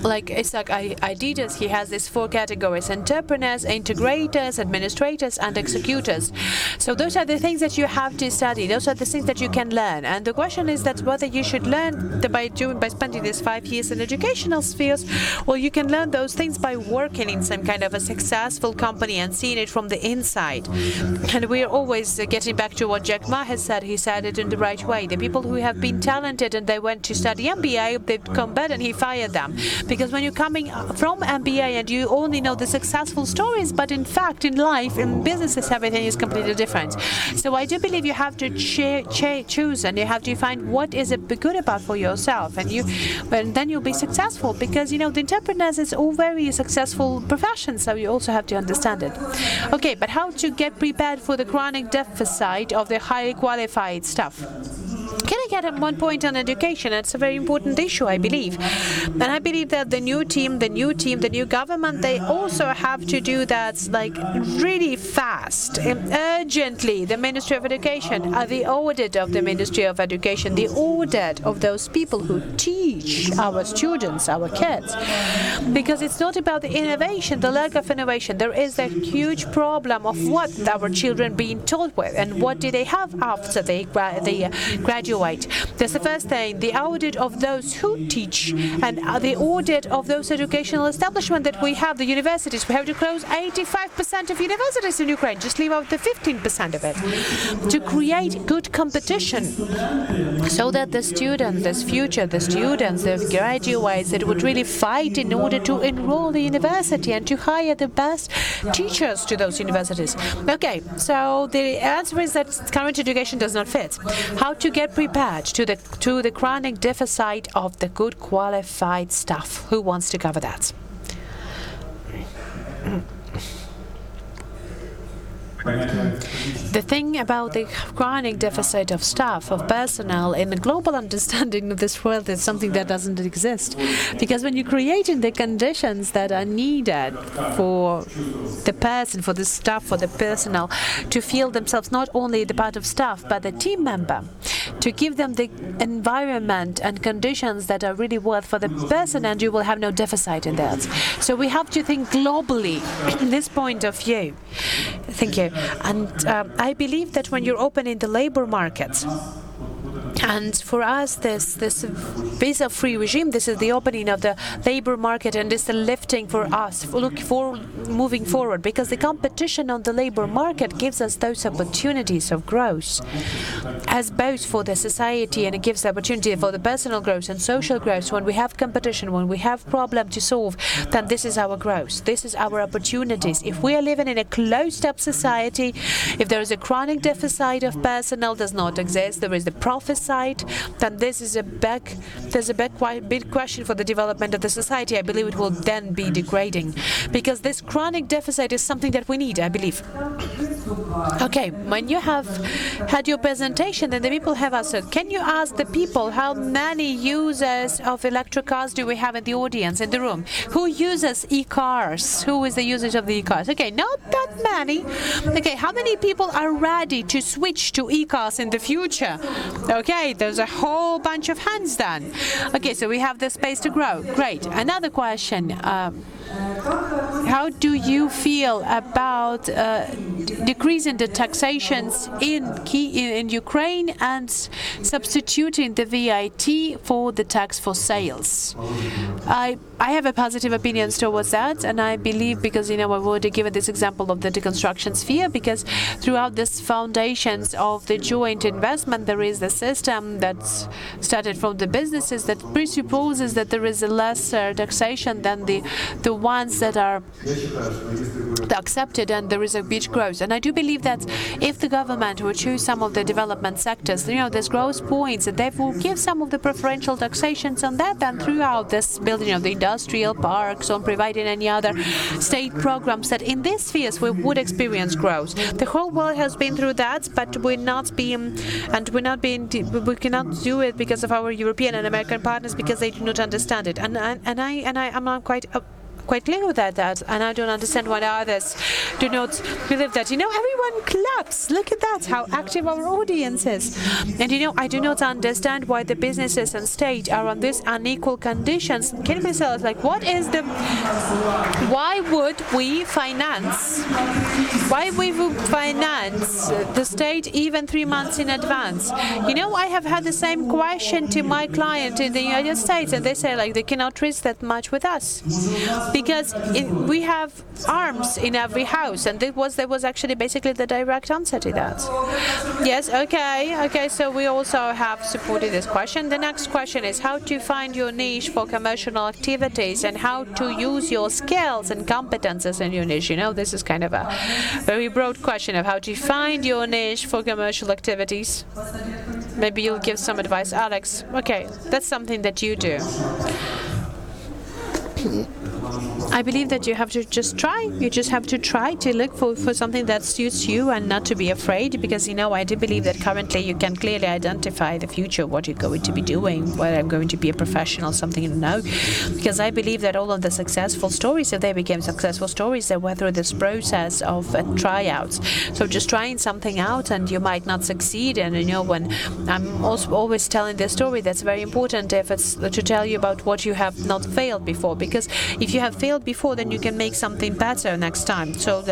like Adidas, he has these 4 categories: entrepreneurs, integrators, administrators, and executors. So those are the things that you have to study. Those are the things that you can learn. And the question is that whether you should learn by spending these 5 years in educational spheres, or you can learn those things by working in some kind of a successful company and seeing it from the inside. And we're always getting back to what Jack Ma has said. He said it in the right way. The people who have been talented and they went to study MBA, they've come back and he fired them. Because when you're coming from MBA and you only know the successful stories, but in fact, in life, in businesses, everything is completely different. So I do believe you have to choose, and you have to find what is good about for yourself, and then you'll be successful. Because the entrepreneurs is all very successful profession, so you also have to understand it. Okay, but how to get prepared for the chronic deficit of the highly qualified staff? Can I get at one point on education? It's a very important issue, I believe. And I believe that the new team, the new government, they also have to do that like really fast, urgently. The Ministry of Education, the audit of the Ministry of Education, the audit of those people who teach our students, our kids. Because it's not about the innovation, the lack of innovation. There is a huge problem of what our children being taught with and what do they have after they graduate. That's the first thing, the audit of those who teach and the audit of those educational establishments that we have, the universities. We have to close 85% of universities in Ukraine, just leave out the 15% of it, to create good competition so that the students, the graduates, that would really fight in order to enroll the university and to hire the best teachers to those universities. Okay, so the answer is that current education does not fit. How to get prepared to the chronic deficit of the good qualified staff? Who wants to cover that? The thing about the chronic deficit of staff, of personnel, in the global understanding of this world is something that doesn't exist. Because when you're creating the conditions that are needed for the person, for the staff, for the personnel, to feel themselves not only the part of staff, but the team member, to give them the environment and conditions that are really worth for the person, and you will have no deficit in that. So we have to think globally in this point of view. Thank you. And I believe that when you're opening the labor market, and for us, this visa-free regime, this is the opening of the labor market, and this is the lifting for us, moving forward, because the competition on the labor market gives us those opportunities of growth, as both for the society, and it gives the opportunity for the personal growth and social growth. When we have competition, when we have problem to solve, then this is our growth, this is our opportunities. If we are living in a closed-up society, if there is a chronic deficit of personnel does not exist, there is the profit side, then this is quite big question for the development of the society. I believe it will then be degrading, because this chronic deficit is something that we need, I believe. Okay, when you have had your presentation, then the people have asked, can you ask the people how many users of electric cars do we have in the audience, in the room? Who uses e-cars? Who is the users of the e-cars? Okay, not that many. Okay, how many people are ready to switch to e-cars in the future? Okay, there's a whole bunch of hands then. Okay, so we have the space to grow. Great. Another question. How do you feel about decreasing the taxations in Ukraine and substituting the VAT for the tax for sales? I have a positive opinions towards that, and I believe, because I've already given this example of the deconstruction sphere, because throughout this foundations of the joint investment, there is the system that's started from the businesses that presupposes that there is a lesser taxation than the ones that are accepted, and there is a huge growth. And I do believe that if the government will choose some of the development sectors, there's growth points, and they will give some of the preferential taxations on that, and throughout this building of the industrial parks, on providing any other state programs, that in these spheres we would experience growth. The whole world has been through that, but we cannot do it because of our European and American partners, because they do not understand it. And I'm quite quite clear with that, and I don't understand why others do not believe that. Everyone claps. Look at that, how active our audience is. And I do not understand why the businesses and state are on these unequal conditions. Can you please tell us, why would we finance the state even 3 months in advance? I have had the same question to my client in the United States, and they say they cannot risk that much with us because we have arms in every house, and that was actually basically the direct answer to that. Yes, okay, so we also have supported this question. The next question is how to find your niche for commercial activities and how to use your skills and competences in your niche. This is kind of a very broad question of how to find your niche for commercial activities. Maybe you'll give some advice, Alex. Okay, that's something that you do. I believe that you have to just try. You just have to try to look for something that suits you and not to be afraid, because I do believe that currently you can clearly identify the future, what you're going to be doing, whether I'm going to be a professional, something because I believe that all of the successful stories, if they became successful stories, they went through this process of tryouts. So just trying something out and you might not succeed. And when I'm also always telling this story, that's very important if it's to tell you about what you have not failed before, because if you have failed before, then you can make something better next time. So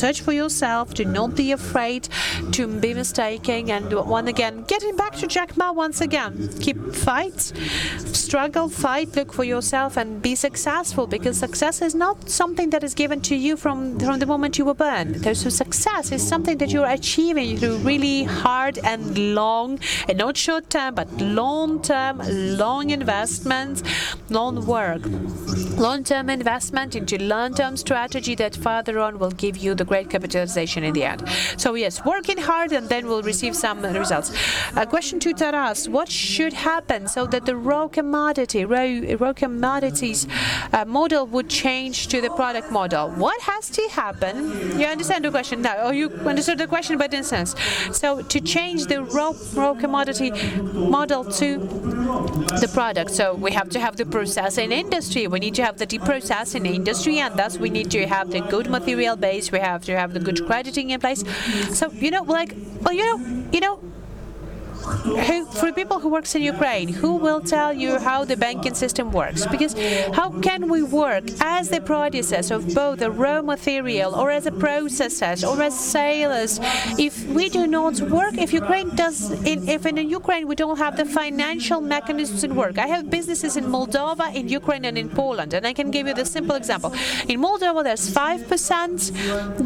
search for yourself, do not be afraid to be mistaken, and getting back to Jack Ma once again, struggle, fight, look for yourself and be successful, because success is not something that is given to you from the moment you were born. So success is something that you're achieving through really hard and long, and not short term, but long term, long investments, long work. Long-term investment into long-term strategy that further on will give you the great capitalization in the end. So yes, working hard and then we'll receive some results. A question to Taras: what should happen so that the raw commodities model would change to the product model? What has to happen? You understand the question now, or you understood the question but in sense. So to change the raw commodity model to the product, so we have to have the processing industry. We need to have the deprocessing industry, and thus we need to have the good material base. We have to have the good crediting in place. So for people who works in Ukraine, who will tell you how the banking system works? Because how can we work as the producers of both the raw material, or as a processors, or as sailors, if we do not work? If in Ukraine we don't have the financial mechanisms in work. I have businesses in Moldova, in Ukraine, and in Poland, and I can give you the simple example. In Moldova, there's 5%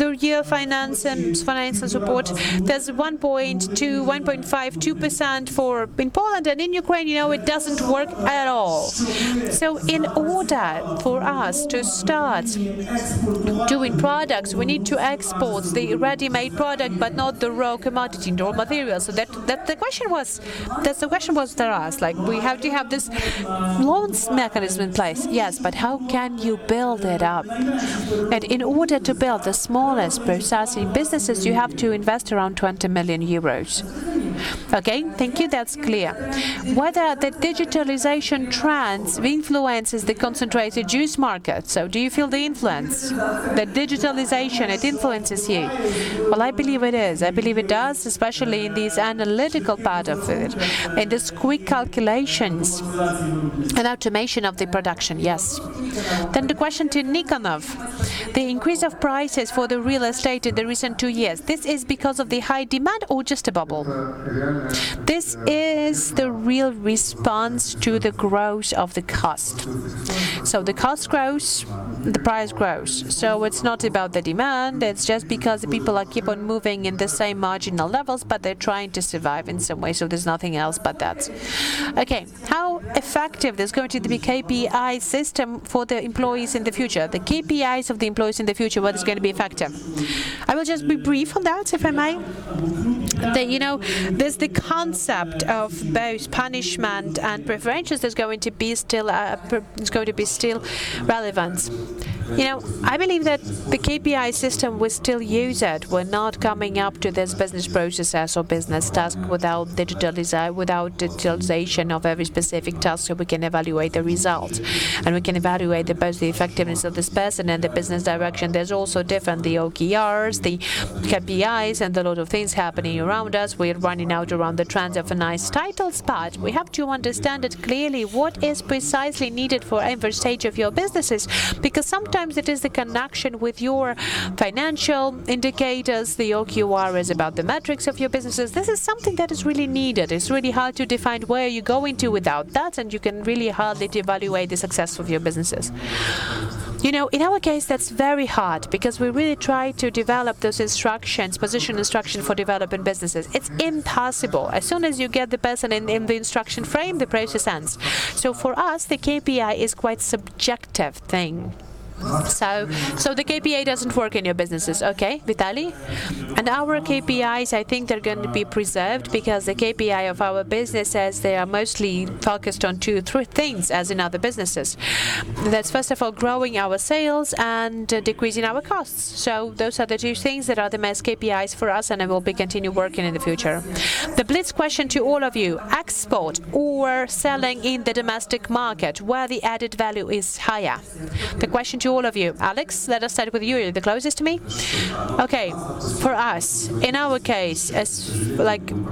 the year financial support. There's 1.2, 1.5, 2% in Poland, and in Ukraine, it doesn't work at all. So in order for us to start doing products, we need to export the ready-made product, but not the raw commodity, the raw material. So that's the question was there asked. We have to have this loans mechanism in place. Yes, but how can you build it up? And in order to build the smallest processing businesses, you have to invest around 20 million euros. Okay, thank you, that's clear. Whether the digitalization trends influences the concentrated juice market. So do you feel the influence? The digitalization, it influences you? Well, I believe it is. I believe it does, especially in this analytical part of it, in this quick calculations and automation of the production, yes. Then the question to Nikonov. The increase of prices for the real estate in the recent 2 years, this is because of the high demand or just a bubble? This is the real response to the growth of the cost. So the cost grows, the price grows. So it's not about the demand, it's just because the people keep on moving in the same marginal levels, but they're trying to survive in some way, so there's nothing else but that. Okay, how effective is going to be KPI system for the employees in the future? The KPIs of the employees in the future, what is going to be effective? I will just be brief on that, if I may. There's the concept of both punishment and preferentials that's going to be still relevant. I believe that the KPI system, we still use it. We're not coming up to this business processes or business task without digitalization of every specific task, so we can evaluate the results. And we can evaluate both the effectiveness of this person and the business direction. There's also different, the OKRs, the KPIs, and a lot of things happening around us. We're running out around the trends of nice titles, but we have to understand it clearly what is precisely needed for every stage of your businesses, because sometimes it is the connection with your financial indicators. The OKR is about the metrics of your businesses. This is something that is really needed. It's really hard to define where you're going to without that, and you can really hardly evaluate the success of your businesses. In our case, that's very hard, because we really try to develop those instructions, position instruction for developing businesses. It's impossible. As soon as you get the person in the instruction frame, the process ends. So for us, the KPI is quite subjective thing. So the KPI doesn't work in your businesses. Okay, Vitaly? And our KPIs, I think they're going to be preserved, because the KPI of our businesses, they are mostly focused on 2-3 things as in other businesses. That's first of all growing our sales and decreasing our costs. So those are the 2 things that are the best KPIs for us, and I will be continue working in the future. The blitz question to all of you: export or selling in the domestic market, where the added value is higher? The question to all of you. Alex, let us start with you. You're the closest to me. Okay, for us, in our case,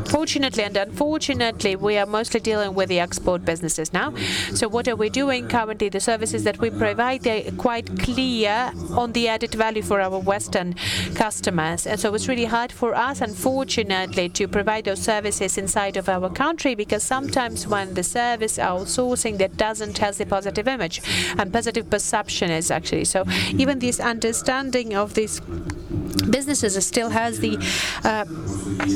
fortunately and unfortunately, we are mostly dealing with the export businesses now. So what are we doing currently? The services that we provide, they're quite clear on the added value for our Western customers. And so it's really hard for us, unfortunately, to provide those services inside of our country, because sometimes when the service outsourcing, that doesn't have the positive image and positive perception is actually. So even this understanding of these businesses still has the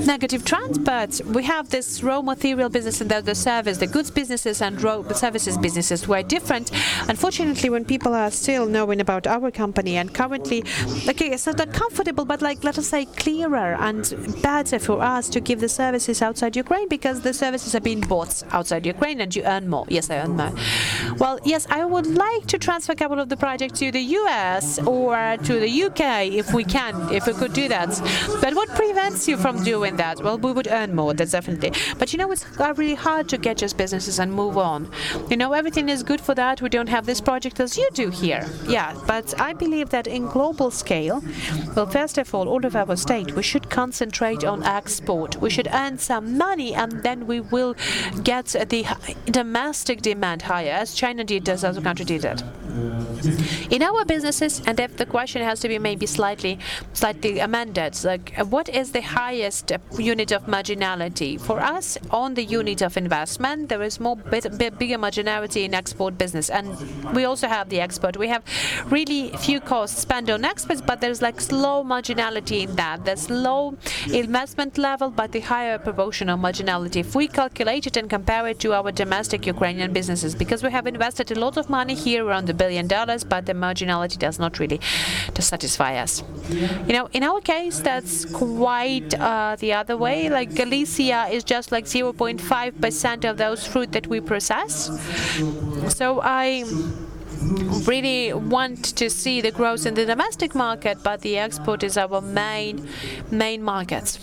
negative trend, but we have this raw material business and the service, the goods businesses and services businesses were different. Unfortunately, when people are still knowing about our company, and currently, it's not that comfortable, but let us say clearer and better for us to give the services outside Ukraine, because the services are being bought outside Ukraine and you earn more. Yes, I earn more. Well, yes, I would like to transfer a couple of the projects to the US or to the UK if we can, if we could do that. But what prevents you from doing that? Well, we would earn more, that's definitely. But it's really hard to get just businesses and move on. Everything is good for that. We don't have this project as you do here. Yeah, but I believe that in global scale, well, first of all of our state, we should concentrate on export. We should earn some money, and then we will get the domestic demand higher, as China did, as other country did it. In our businesses, and if the question has to be maybe slightly amended, what is the highest unit of marginality? For us, on the unit of investment, there is bigger marginality in export business, and we also have the export. We have really few costs spent on exports, but there's slow marginality in that. There's low investment level, but the higher proportional marginality. If we calculate it and compare it to our domestic Ukrainian businesses, because we have invested a lot of money here, around $1 billion, but the marginality does not really satisfy us. In our case, that's quite the other way. Galicia is just 0.5% of those fruit that we process. So I really want to see the growth in the domestic market, but the export is our main market.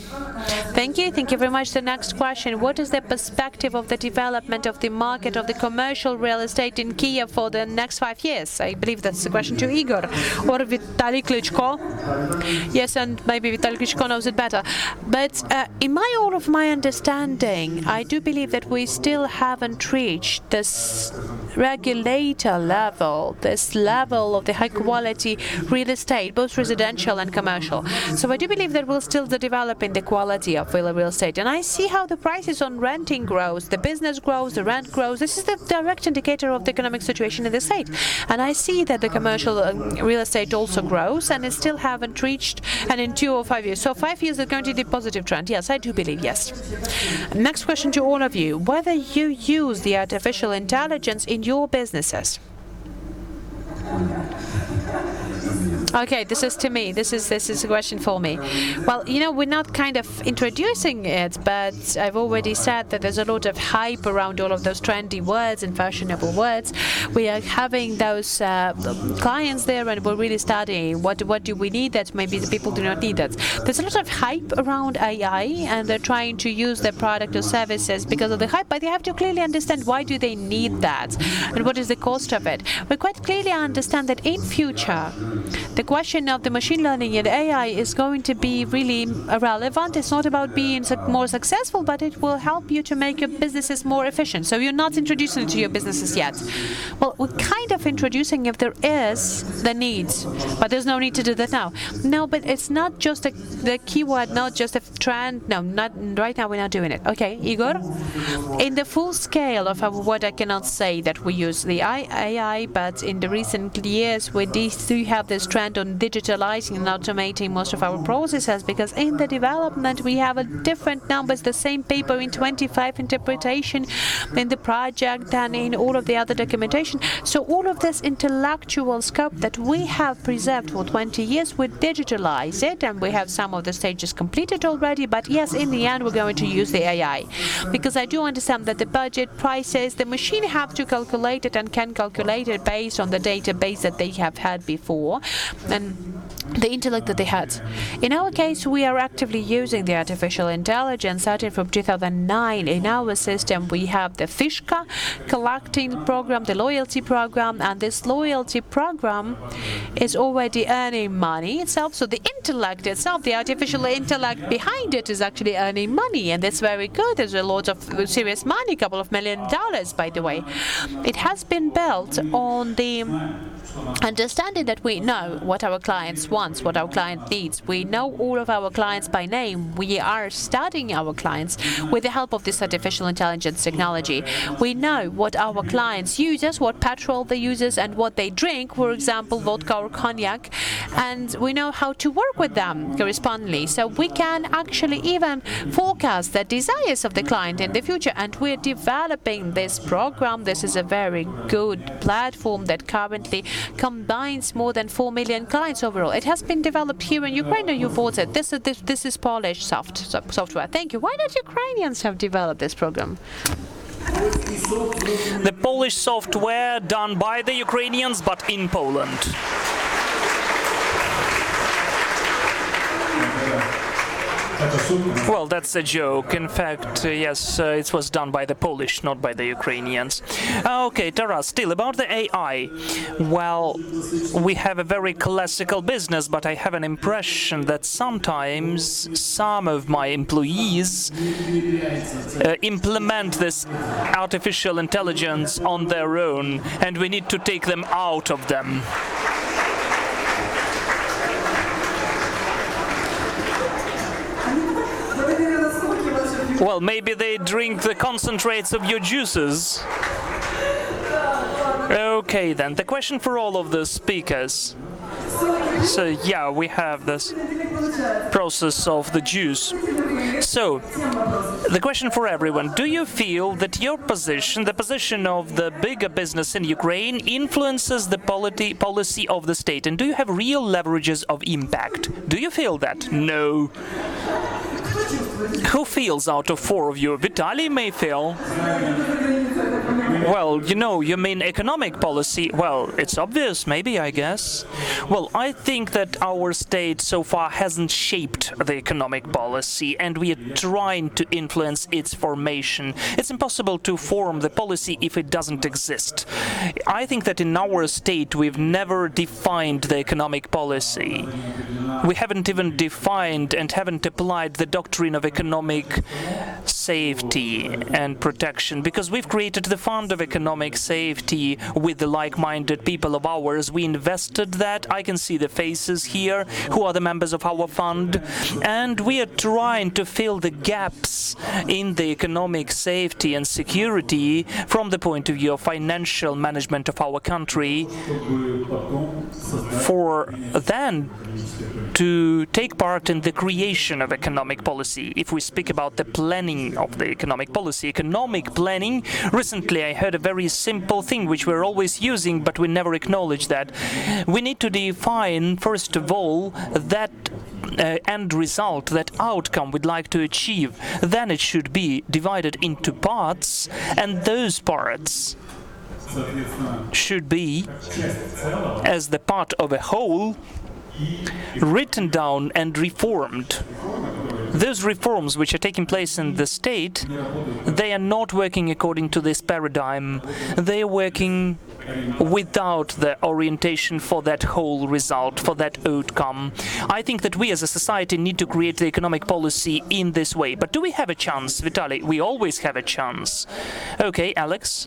Thank you very much. The next question: what is the perspective of the development of the market of the commercial real estate in Kiev for the next 5 years? I believe that's the question to Igor or Vitaly Klitschko. Yes, and maybe Vitaly Klitschko knows it better. But in all of my understanding, I do believe that we still haven't reached this regulator level, this level of the high-quality real estate, both residential and commercial. So I do believe that we're still developing the quality of real estate. And I see how the prices on renting grows, the business grows, the rent grows. This is the direct indicator of the economic situation in the state. And I see that the commercial real estate also grows, and it still haven't reached, and in 2 or 5 years. So 5 years is going to be a positive trend. Yes, I do believe, yes. Next question to all of you: whether you use the artificial intelligence in your businesses. Okay, this is to me. This is a question for me. Well, we're not kind of introducing it, but I've already said that there's a lot of hype around all of those trendy words and fashionable words. We are having those clients there, and we're really studying what do we need that maybe the people do not need that. There's a lot of hype around AI, and they're trying to use their product or services because of the hype, but they have to clearly understand why do they need that and what is the cost of it. We quite clearly understand that in future, the question of the machine learning and AI is going to be really irrelevant. It's not about being more successful, but it will help you to make your businesses more efficient. So you're not introducing it to your businesses yet. Well, we're kind of introducing if there is the need, but there's no need to do that now. No, but it's not just the keyword, not just a trend. No, not right now. We're not doing it. Okay, Igor? In the full scale of our work, I cannot say that we use the AI, but in the recent years, we do have this trend on digitalizing and automating most of our processes, because in the development, we have a different numbers, the same paper in 25 interpretation in the project and in all of the other documentation. So all of this intellectual scope that we have preserved for 20 years, we digitalize it, and we have some of the stages completed already. But yes, in the end, we're going to use the AI, because I do understand that the budget, prices, the machine have to calculate it and can calculate it based on the database that they have had before and the intellect that they had. In our case, we are actively using the artificial intelligence starting from 2009. In our system, we have the Fishka collecting program, the loyalty program, and this loyalty program is already earning money itself. So the intellect itself, the artificial intellect behind it, is actually earning money, and that's very good. There's a lot of serious money, a couple of $1 million, by the way. It has been built on the understanding that we know what our clients want, what our client needs. We know all of our clients by name. We are studying our clients with the help of this artificial intelligence technology. We know what our clients use, what petrol they use, and what they drink, for example, vodka or cognac, and we know how to work with them correspondingly. So we can actually even forecast the desires of the client in the future, and we're developing this program. This is a very good platform that currently combines more than 4 million clients overall. It has been developed here in Ukraine, and you bought it. This is Polish software. Thank you. Why not Ukrainians have developed this program? The Polish software done by the Ukrainians, but in Poland. Well, that's a joke. In fact, yes, it was done by the Polish, not by the Ukrainians. Okay, Taras, still about the AI. Well, we have a very classical business, but I have an impression that sometimes some of my employees implement this artificial intelligence on their own, and we need to take them out of them. Well, maybe they drink the concentrates of your juices. Okay, then, the question for all of the speakers. So, yeah, we have this process of the juice. So, the question for everyone, do you feel that your position, the position of the bigger business in Ukraine, influences the policy of the state? And do you have real leverages of impact? Do you feel that? No. Who feels out of 4 of you? Vitaly may feel. Well, you mean economic policy? Well, it's obvious, maybe, I guess. Well, I think that our state so far hasn't shaped the economic policy, and we are trying to influence its formation. It's impossible to form the policy if it doesn't exist. I think that in our state we've never defined the economic policy. We haven't even defined and haven't applied the doctrine of economic safety and protection, because we've created the fund of economic safety with the like-minded people of ours. We invested that. I can see the faces here who are the members of our fund, and we are trying to fill the gaps in the economic safety and security from the point of view of financial management of our country, for then to take part in the creation of economic policy. If we speak about the planning planning of the economic policy. Economic planning, recently I heard a very simple thing which we're always using, but we never acknowledge that. We need to define, first of all, that end result, that outcome we'd like to achieve. Then it should be divided into parts, and those parts should be, as the part of a whole, written down and reformed. Those reforms which are taking place in the state, they are not working according to this paradigm. They are working without the orientation for that whole result, for that outcome. I think that we as a society need to create the economic policy in this way. But do we have a chance, Vitaly? We always have a chance. Okay, Alex,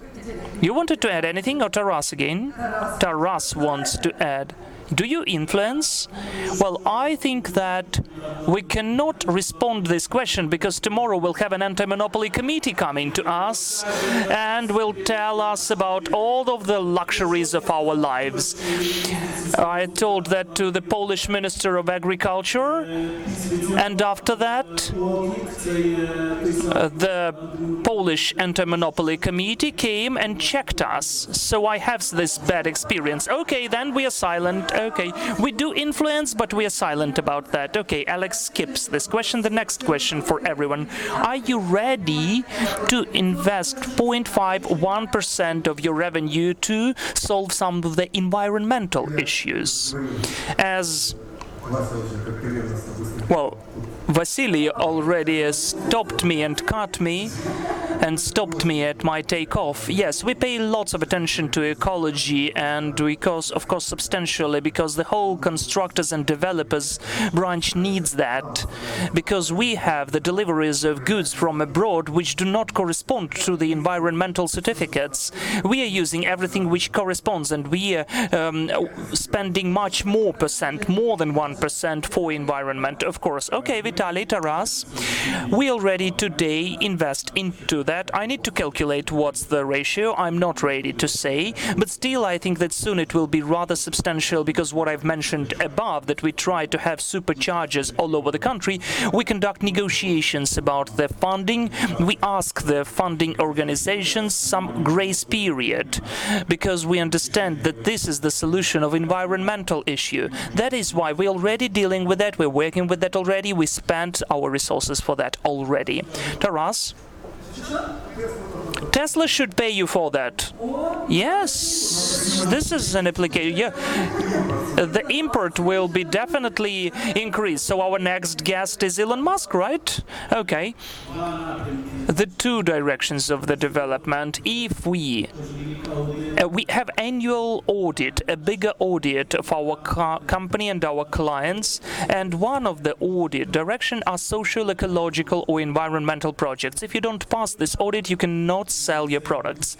you wanted to add anything, or Taras again? Taras wants to add. Do you influence? Well, I think that we cannot respond to this question because tomorrow we'll have an anti-monopoly committee coming to us and will tell us about all of the luxuries of our lives. I told that to the Polish Minister of Agriculture, and after that the Polish anti-monopoly committee came and checked us. So I have this bad experience. Okay, then we are silent. Okay, we do influence, but we are silent about that. Okay, Alex skips this question. The next question for everyone. Are you ready to invest 0.51% of your revenue to solve some of the environmental issues? As well, Vasily already stopped me and cut me and stopped me at my takeoff. Yes, we pay lots of attention to ecology, and because, of course, substantially, because the whole constructors and developers branch needs that, because we have the deliveries of goods from abroad which do not correspond to the environmental certificates. We are using everything which corresponds, and we are spending much more percent, more than 1% for environment, of course. Okay, Vitaly, Taras, we already today invest into that. I need to calculate what's the ratio. I'm not ready to say, but still I think that soon it will be rather substantial, because what I've mentioned above, that we try to have superchargers all over the country, we conduct negotiations about the funding. We ask the funding organizations some grace period, because we understand that this is the solution of environmental issue. That is why we're already dealing with that. We're working with that already. We spent our resources for that already. Taras? Tesla should pay you for that. Yes, this is an application. Yeah, the import will be definitely increased. So our next guest is Elon Musk, right? Okay. The two directions of the development. If we have annual audit, a bigger audit of our company and our clients, and one of the audit direction are social, ecological, or environmental projects. If you don't pass this audit, you cannot sell your products.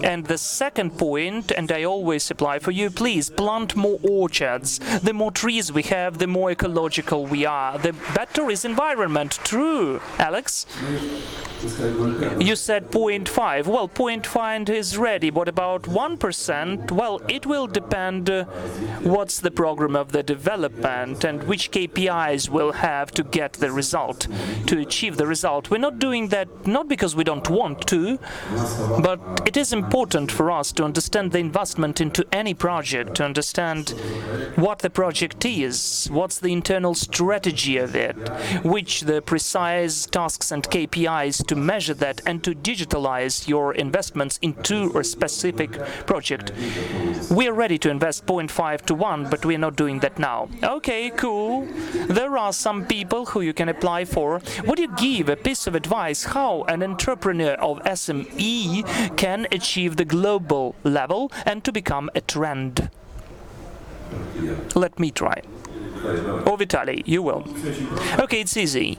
And the second point, and I always apply for you, please plant more orchards. The more trees we have, the more ecological we are. The better is environment. True, Alex? You said 0.5. Well, 0.5 is ready. What about 1%? Well, it will depend what's the program of the development and which KPIs we'll have to get the result, to achieve the result. We're not doing that not because we don't want to, but it is important for us to understand the investment into any project, to understand what the project is, what's the internal strategy of it, which the precise tasks and KPIs to measure that, and to digitalize your investments into a specific project. We are ready to invest 0.5 to 1, but we are not doing that now. Okay, cool. There are some people who you can apply for. Would you give a piece of advice how an entrepreneur of SME can achieve the global level and to become a trend? Let me try. Or Vitaly, you will. Okay, it's easy.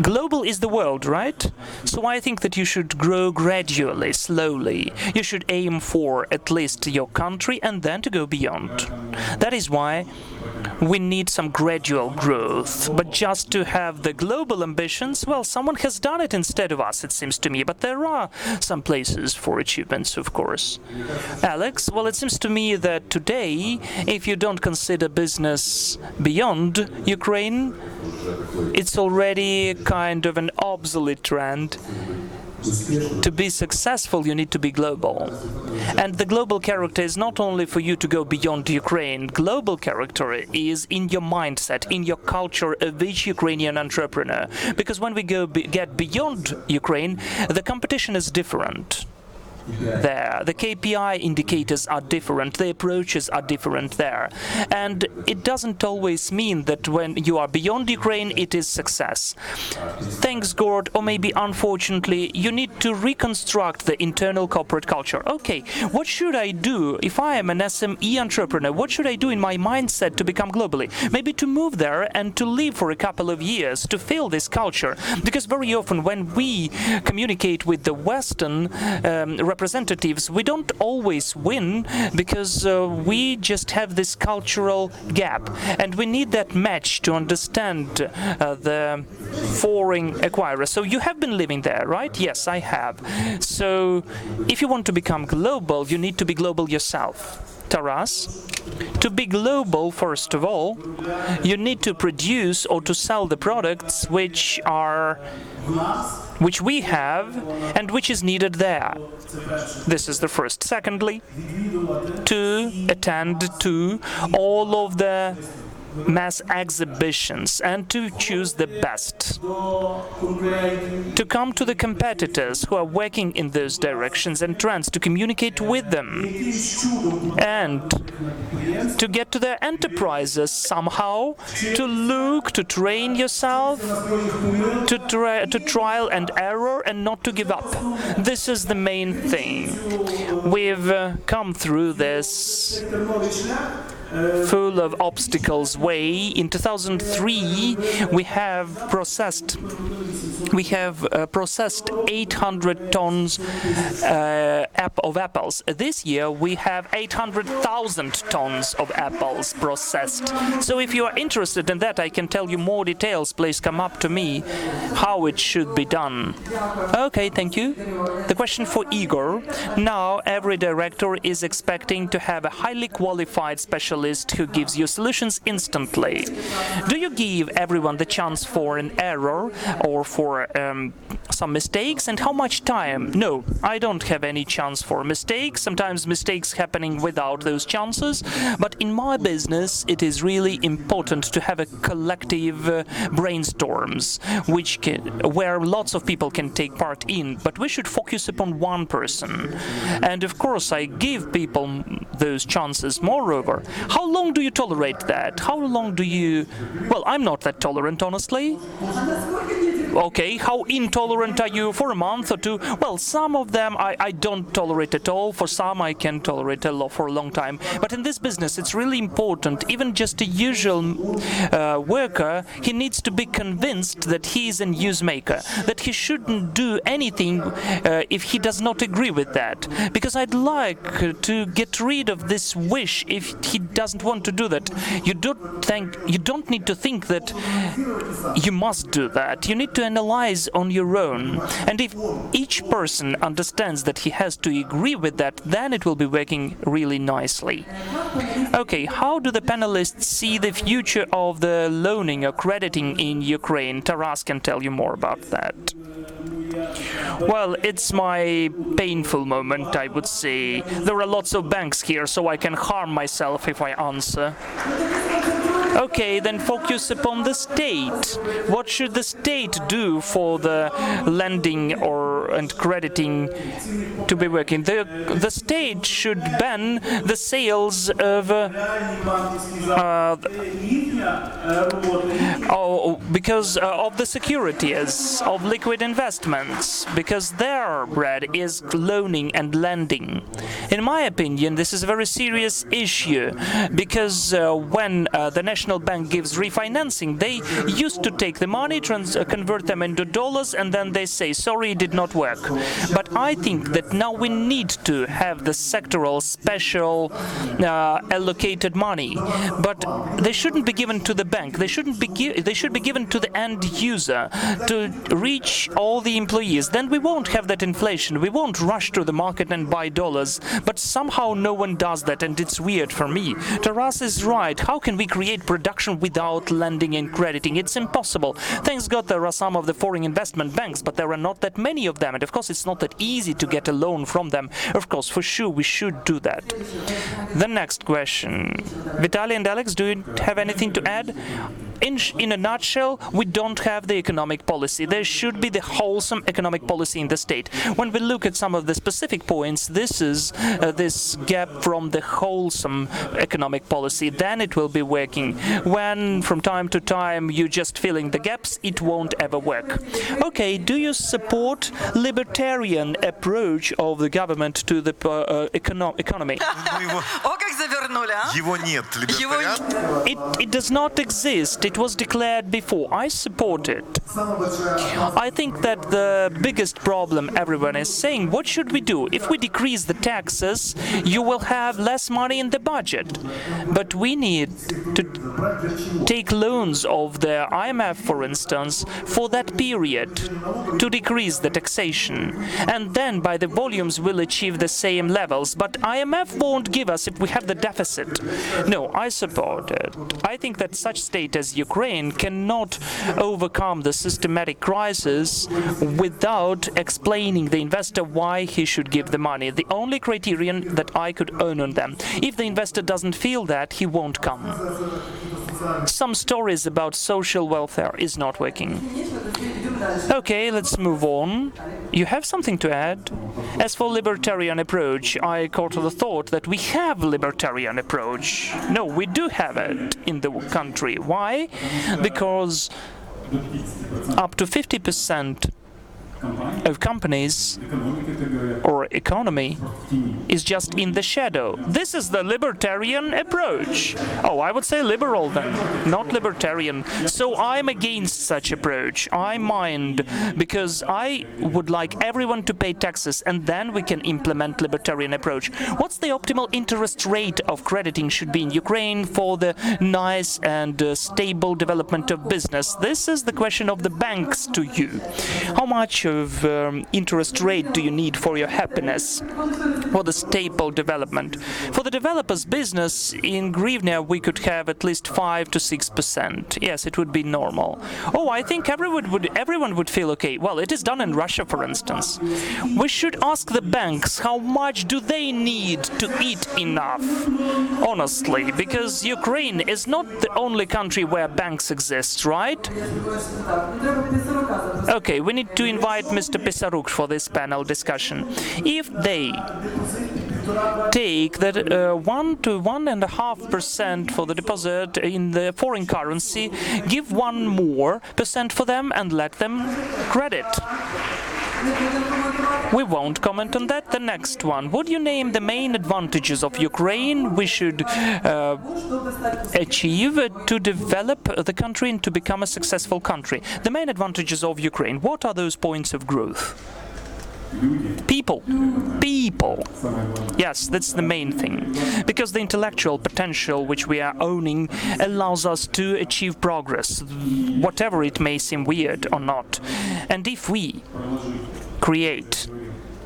Global is the world, right? So I think that you should grow gradually, slowly. You should aim for at least your country and then to go beyond. That is why we need some gradual growth. But just to have the global ambitions, well, someone has done it instead of us, it seems to me. But there are some places for achievements, of course. Alex, well, it seems to me that today, if you don't consider business beyond Ukraine, it it's already kind of an obsolete trend. To be successful, you need to be global. And the global character is not only for you to go beyond Ukraine. Global character is in your mindset, in your culture of each Ukrainian entrepreneur. Because when we get beyond Ukraine, the competition is different. There, the KPI indicators are different, the approaches are different there. And it doesn't always mean that when you are beyond Ukraine, it is success. Thanks God, or maybe unfortunately, you need to reconstruct the internal corporate culture. Okay, what should I do if I am an SME entrepreneur? What should I do in my mindset to become globally? Maybe to move there and to live for a couple of years to feel this culture. Because very often when we communicate with the Western representatives, we don't always win because we just have this cultural gap, and we need that match to understand the foreign acquirer. So you have been living there, right? Yes, I have. So if you want to become global, you need to be global yourself. Taras, to be global, first of all, you need to produce or to sell the products which we have and which is needed there. This is the first. Secondly, to attend to all of the mass exhibitions and to choose the best. To come to the competitors who are working in those directions and trends, to communicate with them, and to get to their enterprises somehow, to look, to train yourself, to trial and error, and not to give up. This is the main thing. We've come through this full of obstacles way. In 2003, we have processed 800 tons of apples. This year, we have 800,000 tons of apples processed. So if you are interested in that, I can tell you more details. Please come up to me how it should be done. Okay, thank you. The question for Igor. Now, every director is expecting to have a highly qualified specialist who gives you solutions instantly. Do you give everyone the chance for an error or for some mistakes, and how much time? No, I don't have any chance for mistakes. Sometimes mistakes happening without those chances, but in my business it is really important to have a collective brainstorms where lots of people can take part in, but we should focus upon one person. And of course I give people those chances. Moreover, how long do you tolerate that? How long do you... Well, I'm not that tolerant, honestly. Okay, how intolerant are you? For a month or two? Well, some of them I don't tolerate at all. For some I can tolerate a lot for a long time. But in this business it's really important. Even just a usual worker, he needs to be convinced that he is a newsmaker, that he shouldn't do anything if he does not agree with that. Because I'd like to get rid of this wish if he doesn't want to do that. You don't need to think that you must do that. You need to analyze on your own. And if each person understands that he has to agree with that, then it will be working really nicely. Okay, how do the panelists see the future of the loaning or crediting in Ukraine? Taras can tell you more about that. Well, it's my painful moment, I would say. There are lots of banks here, so I can harm myself if I answer. Okay, then focus upon the state. What should the state do for the lending and crediting to be working? The state should ban the sales of because of the securities of liquid investments, because their bread is loaning and lending. In my opinion, this is a very serious issue, because when the National Bank gives refinancing, they used to take the money, convert them into dollars, and then they say, sorry, it did not work. But I think that now we need to have the sectoral special allocated money. But they shouldn't be given to the bank. They should be given to the end user to reach all the employees. Then we won't have that inflation. We won't rush to the market and buy dollars. But somehow no one does that, and it's weird for me. Taras is right. How can we create production without lending and crediting? It's impossible. Thanks God there are some of the foreign investment banks, but there are not that many of them. And of course, it's not that easy to get a loan from them. Of course, for sure, we should do that. The next question. Vitaly and Alex, do you have anything to add? In a nutshell, we don't have the economic policy. There should be the wholesome economic policy in the state. When we look at some of the specific points, this is this gap from the wholesome economic policy. Then it will be working. When from time to time you're just filling the gaps, it won't ever work. Okay, do you support libertarian approach of the government to the economy? О, как завернули, а? Его нет, либертариан. It does not exist. It was declared before. I support it. I think that the biggest problem everyone is saying, what should we do? If we decrease the taxes, you will have less money in the budget. But we need to take loans of the IMF, for instance, for that period to decrease the taxation. And then by the volumes we'll achieve the same levels. But IMF won't give us if we have the deficit. No, I support it. I think that such state as Ukraine cannot overcome the systematic crisis without explaining the investor why he should give the money. The only criterion that I could earn on them. If the investor doesn't feel that, he won't come. Some stories about social welfare is not working. Okay, let's move on. You have something to add? As for libertarian approach, I caught the thought that we have libertarian approach. No, we do have it in the country. Why? Because up to 50% of companies or economy is just in the shadow. This is the libertarian approach. Oh, I would say liberal then, not libertarian. So I'm against such approach. I mind, because I would like everyone to pay taxes and then we can implement libertarian approach. What's the optimal interest rate of crediting should be in Ukraine for the nice and stable development of business? This is the question of the banks to you. How much of interest rate do you need for your happiness, for the stable development? For the developers' business in hryvnia, we could have at least 5 to 6%. Yes, it would be normal. Oh, I think everyone would feel okay. Well, it is done in Russia, for instance. We should ask the banks how much do they need to eat enough, honestly, because Ukraine is not the only country where banks exist, right? Okay, we need to invite Mr. Pisaruk for this panel discussion. If they take that 1 to 1.5% for the deposit in the foreign currency, give 1% more for them and let them credit. We won't comment on that. The next one. Would you name the main advantages of Ukraine we should achieve to develop the country and to become a successful country? The main advantages of Ukraine. What are those points of growth? People. Yes, that's the main thing. Because the intellectual potential which we are owning allows us to achieve progress, whatever it may seem weird or not. And if we create,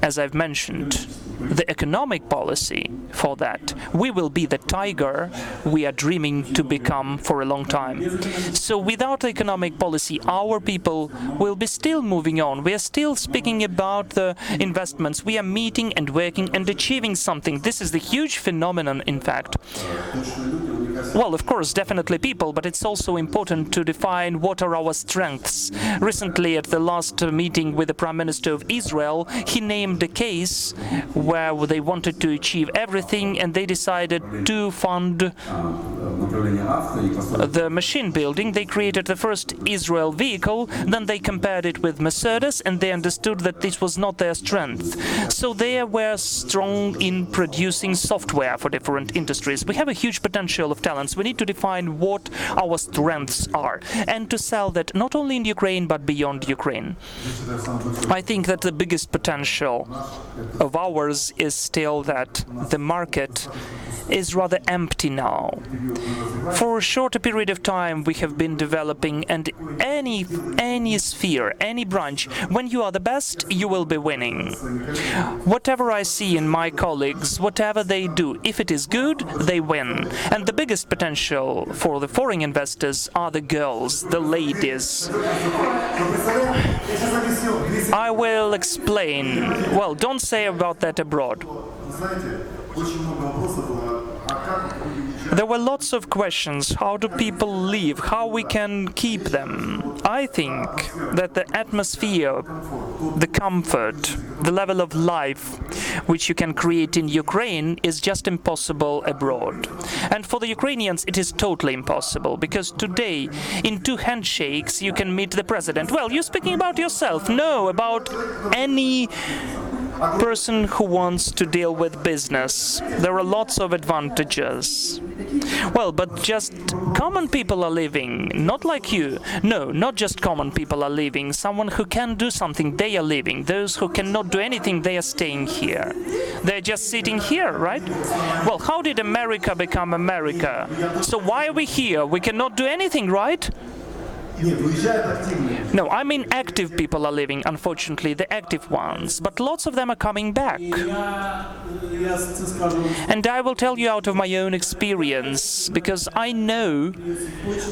as I've mentioned, the economic policy for that, we will be the tiger we are dreaming to become for a long time. So without economic policy, our people will be still moving on. We are still speaking about the investments. We are meeting and working and achieving something. This is the huge phenomenon, in fact. Well, of course, definitely people, but it's also important to define what are our strengths. Recently, at the last meeting with the Prime Minister of Israel, he named a case where they wanted to achieve everything and they decided to fund the machine building, they created the first Israel vehicle, then they compared it with Mercedes, and they understood that this was not their strength. So they were strong in producing software for different industries. We have a huge potential of talents. We need to define what our strengths are and to sell that not only in Ukraine but beyond Ukraine. I think that the biggest potential of ours is still that the market is rather empty now. For a shorter period of time we have been developing, and any sphere, any branch, when you are the best, you will be winning. Whatever I see in my colleagues, whatever they do, if it is good, they win. And the biggest potential for the foreign investors are the girls, the ladies. I will explain. Well, don't say about that abroad. There were lots of questions. How do people live? How we can keep them? I think that the atmosphere, the comfort, the level of life which you can create in Ukraine is just impossible abroad. And for the Ukrainians it is totally impossible, because today in 2 handshakes you can meet the president. Well, you're speaking about yourself. No, about any person who wants to deal with business. There are lots of advantages. Well, but just common people are living, not like you. No, not just common people are living. Someone who can do something, they are living. Those who cannot do anything, they are staying here. They're just sitting here, right? Well, how did America become America? So why are we here? We cannot do anything, right? No, I mean active people are living, unfortunately, the active ones, but lots of them are coming back. And I will tell you out of my own experience, because I know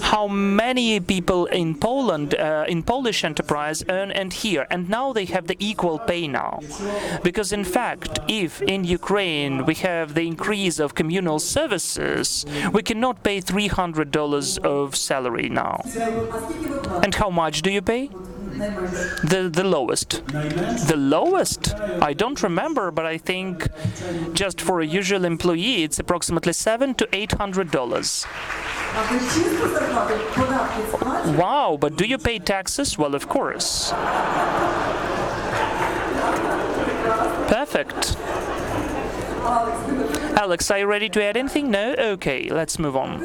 how many people in Poland, in Polish enterprise, earn and here, and now they have the equal pay now. Because in fact, if in Ukraine we have the increase of communal services, we cannot pay $300 of salary now. And how much do you pay? The lowest. The lowest? I don't remember, but I think just for a usual employee it's approximately $700 to $800. Wow, but do you pay taxes? Well, of course. Perfect. Alex, are you ready to add anything? No? Okay, let's move on.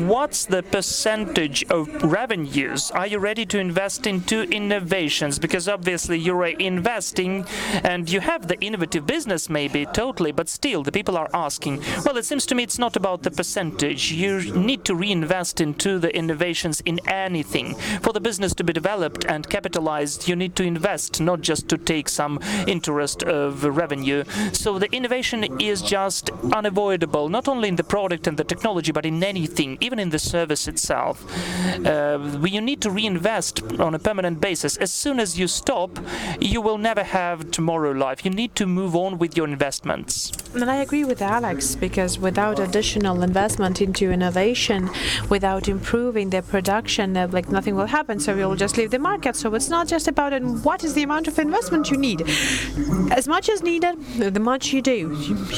What's the percentage of revenues are you ready to invest into innovations? Because obviously you're investing and you have the innovative business maybe totally, but still the people are asking. Well, it seems to me it's not about the percentage. You need to reinvest into the innovations in anything. For the business to be developed and capitalized, you need to invest, not just to take some interest of revenue. So the innovation is just unavoidable, not only in the product and the technology, but in anything, even in the service itself. You need to reinvest on a permanent basis. As soon as you stop, you will never have tomorrow life. You need to move on with your investments. And I agree with Alex, because without additional investment into innovation, without improving the production, like nothing will happen. So we will just leave the market. So it's not just about what is the amount of investment you need. As much as needed, the much you do.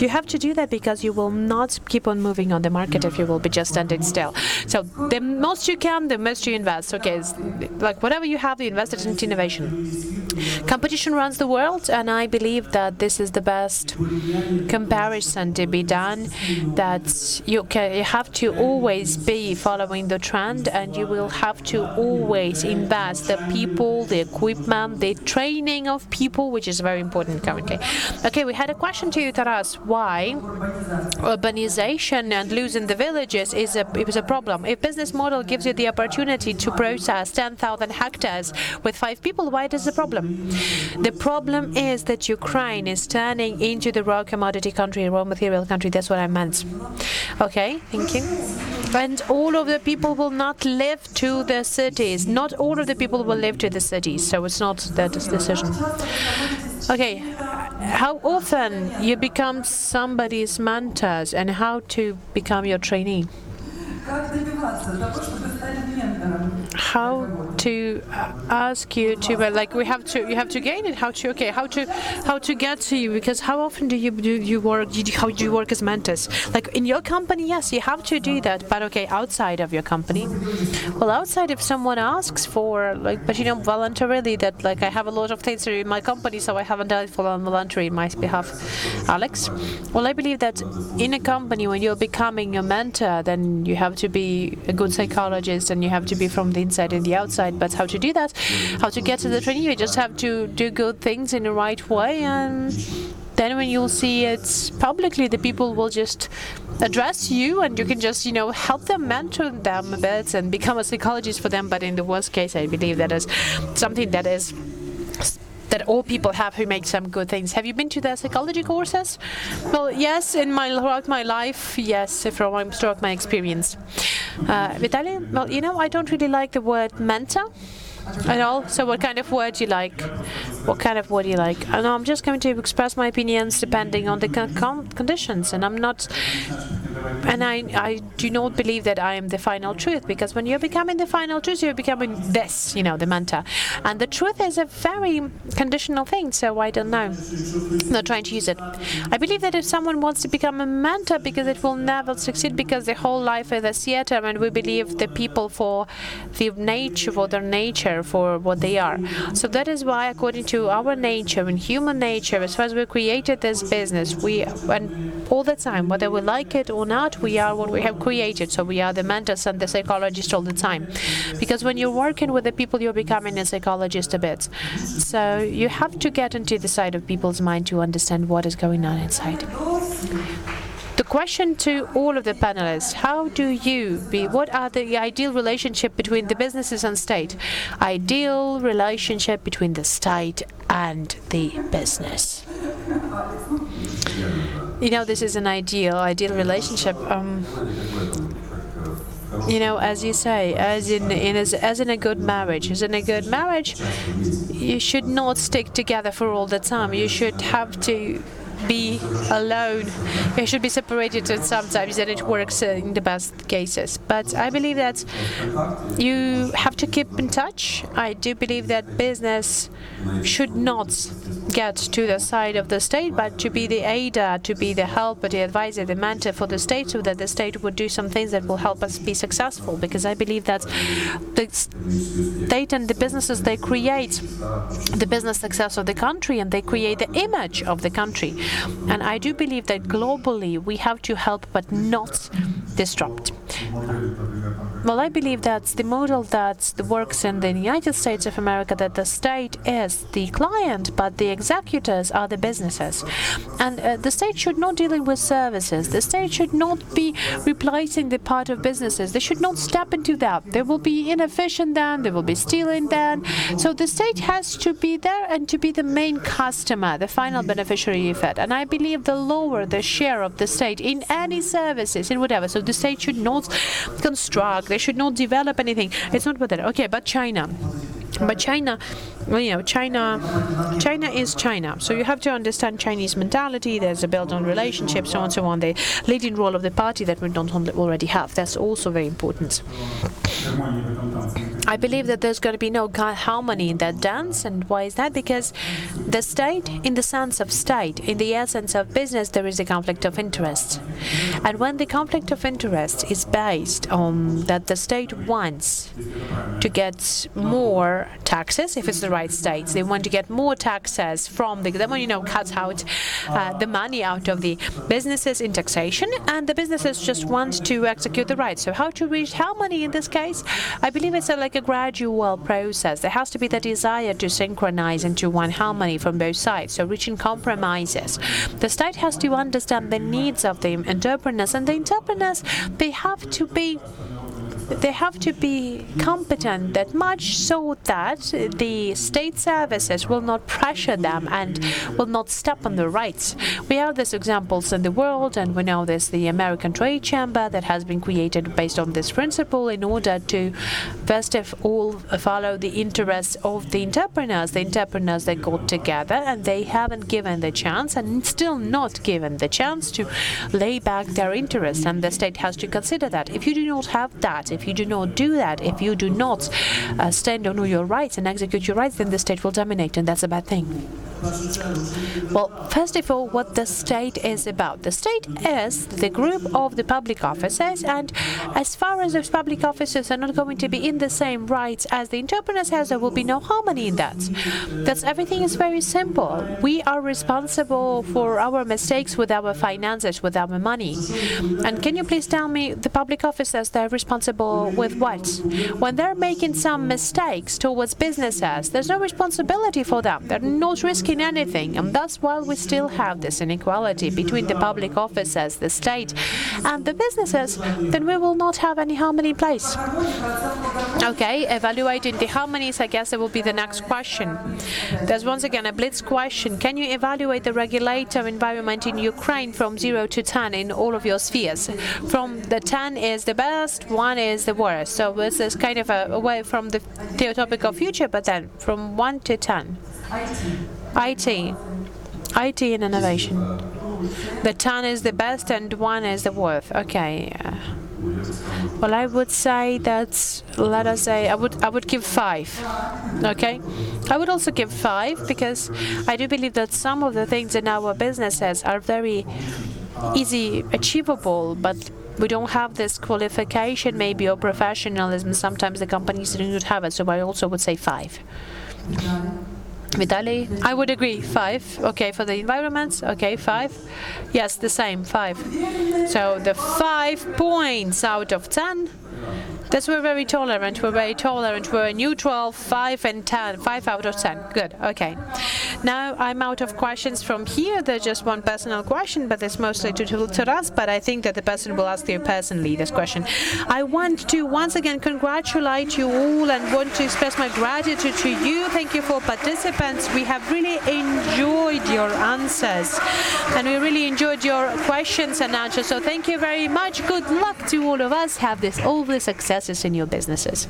You have to do that, because you will not keep on moving on the market if you will be just standing still. So the most you can, the most you invest. Okay, it's like whatever you have, you invest it into innovation. Competition runs the world, and I believe that this is the best comparison to be done, that you have to always be following the trend, and you will have to always invest the people, the equipment, the training of people, which is very important currently. Okay, we had a question to you, Taras. Why urbanization and losing the villages is a problem? If business model gives you the opportunity to process 10,000 hectares with 5 people, why it is a problem? The problem is that Ukraine is turning into the raw commodity country, raw material country. That's what I meant. Okay, thank you. And all of the people will not live to the cities. Not all of the people will live to the cities, so it's not that decision. Okay, how often you become somebody's mentors and how to become your trainee? how to ask you to, like, you have to gain it, how to get to you, because how often do you work, how do you work as mentors? Like in your company, yes, you have to do that, but okay, outside of your company, well, outside, if someone asks for, like, but voluntarily, that, like, I have a lot of things in my company, so I haven't done it for voluntary in my behalf, Alex. Well, I believe that in a company, when you're becoming a mentor, then you have to be a good psychologist, and you have to be from the inside and the outside. But how to do that, how to get to the training, you just have to do good things in the right way, and then when you'll see it publicly, the people will just address you, and you can just, help them, mentor them a bit, and become a psychologist for them. But in the worst case, I believe that is something that that all people have who make some good things. Have you been to the psychology courses? Well, yes, throughout my life, yes, throughout my experience. Vitaly, well, I don't really like the word mentor at all. So what kind of word do you like? What kind of word do you like? I know I'm just going to express my opinions depending on the conditions, and I do not believe that I am the final truth, because when you're becoming the final truth, you're becoming this, the mentor. And the truth is a very conditional thing, so I don't know. I'm not trying to use it. I believe that if someone wants to become a mentor, because it will never succeed, because the whole life is a theater, and we believe the people for their nature, for what they are. So that is why, according to our nature and human nature, as far as we created this business, and all the time, whether we like it or not, we are what we have created. So we are the mentors and the psychologists all the time. Because when you're working with the people, you're becoming a psychologist a bit. So you have to get into the side of people's mind to understand what is going on inside. The question to all of the panelists: what are the ideal relationship between the businesses and state? Ideal relationship between the state and the business. This is an ideal relationship. As you say, as in a good marriage. As in a good marriage, you should not stick together for all the time. You should have to be alone. You should be separated, and sometimes that it works in the best cases. But I believe that you have to keep in touch. I do believe that business should not get to the side of the state, but to be the aider, to be the helper, the advisor, the mentor for the state, so that the state would do some things that will help us be successful. Because I believe that the state and the businesses, they create the business success of the country, and they create the image of the country. And I do believe that globally we have to help but not disrupt. Well, I believe that's the model that works in the United States of America, that the state is the client, but the executors are the businesses. And the state should not deal with services. The state should not be replacing the part of businesses. They should not step into that. They will be inefficient then, they will be stealing then. So the state has to be there and to be the main customer, the final beneficiary of it. And I believe the lower the share of the state in any services, in whatever, so the state should not construct, they should not develop anything. It's not with that. Okay, but China. But China, China is China. So you have to understand Chinese mentality. There's a build on relationships, so on and so on. The leading role of the party that we don't already have. That's also very important. I believe that there's going to be no harmony in that dance. And why is that? Because the state, in the sense of state, in the essence of business, there is a conflict of interest. And when the conflict of interest is based on that the state wants to get more taxes, if it's the right states, they want to get more taxes from they want to cut out the money out of the businesses in taxation, and the businesses just want to execute the rights. So how to reach harmony in this case? I believe it's like a gradual process. There has to be the desire to synchronize into one harmony from both sides, so reaching compromises. The state has to understand the needs of the entrepreneurs, and the entrepreneurs, they have to be competent that much so that the state services will not pressure them and will not step on their rights. We have these examples in the world, and we know there's the American Trade Chamber that has been created based on this principle in order to first of all follow the interests of the entrepreneurs. The entrepreneurs, they got together and they haven't given the chance, and still not given the chance, to lay back their interests, and the state has to consider that. If you do not have that, If you do not do that, if you do not stand on your rights and execute your rights, then the state will dominate, and that's a bad thing. Well, first of all, what the state is about. The state is the group of the public officers, and as far as those public officers are not going to be in the same rights as the entrepreneurs has, there will be no harmony in that. That's everything is very simple. We are responsible for our mistakes with our finances, with our money. And can you please tell me, the public officers, they're responsible with what? When they're making some mistakes towards businesses, there's no responsibility for them. They're not risking anything, and that's why we still have this inequality between the public officers, the state, and the businesses. Then we will not have any harmony in place. Okay, evaluating the harmonies, I guess that will be the next question. There's once again a blitz question. Can you evaluate the regulator environment in Ukraine from 0 to 10 in all of your spheres? From the 10 is the best, 1 is the worst. So this is kind of away from the topic of future, but then from 1 to 10. IT and innovation. The 10 is the best and 1 is the worst. Okay. Well, I would say that, let us say, I would give 5. Okay? I would also give 5 because I do believe that some of the things in our businesses are very easy achievable, but we don't have this qualification maybe or professionalism. Sometimes the companies do not have it, so I also would say 5. Vitaly, I would agree, 5. Okay, for the environment, okay, 5. Yes, the same, 5. So the 5 points out of 10. That's we're very tolerant. We're neutral. 5 and 10. 5 out of 10. Good. Okay. Now I'm out of questions from here. There's just one personal question, but it's mostly to us. But I think that the person will ask you personally this question. I want to once again congratulate you all and want to express my gratitude to you. Thank you for participants. We have really enjoyed your answers, and we really enjoyed your questions and answers. So thank you very much. Good luck to all of us. Have all the successes in your businesses.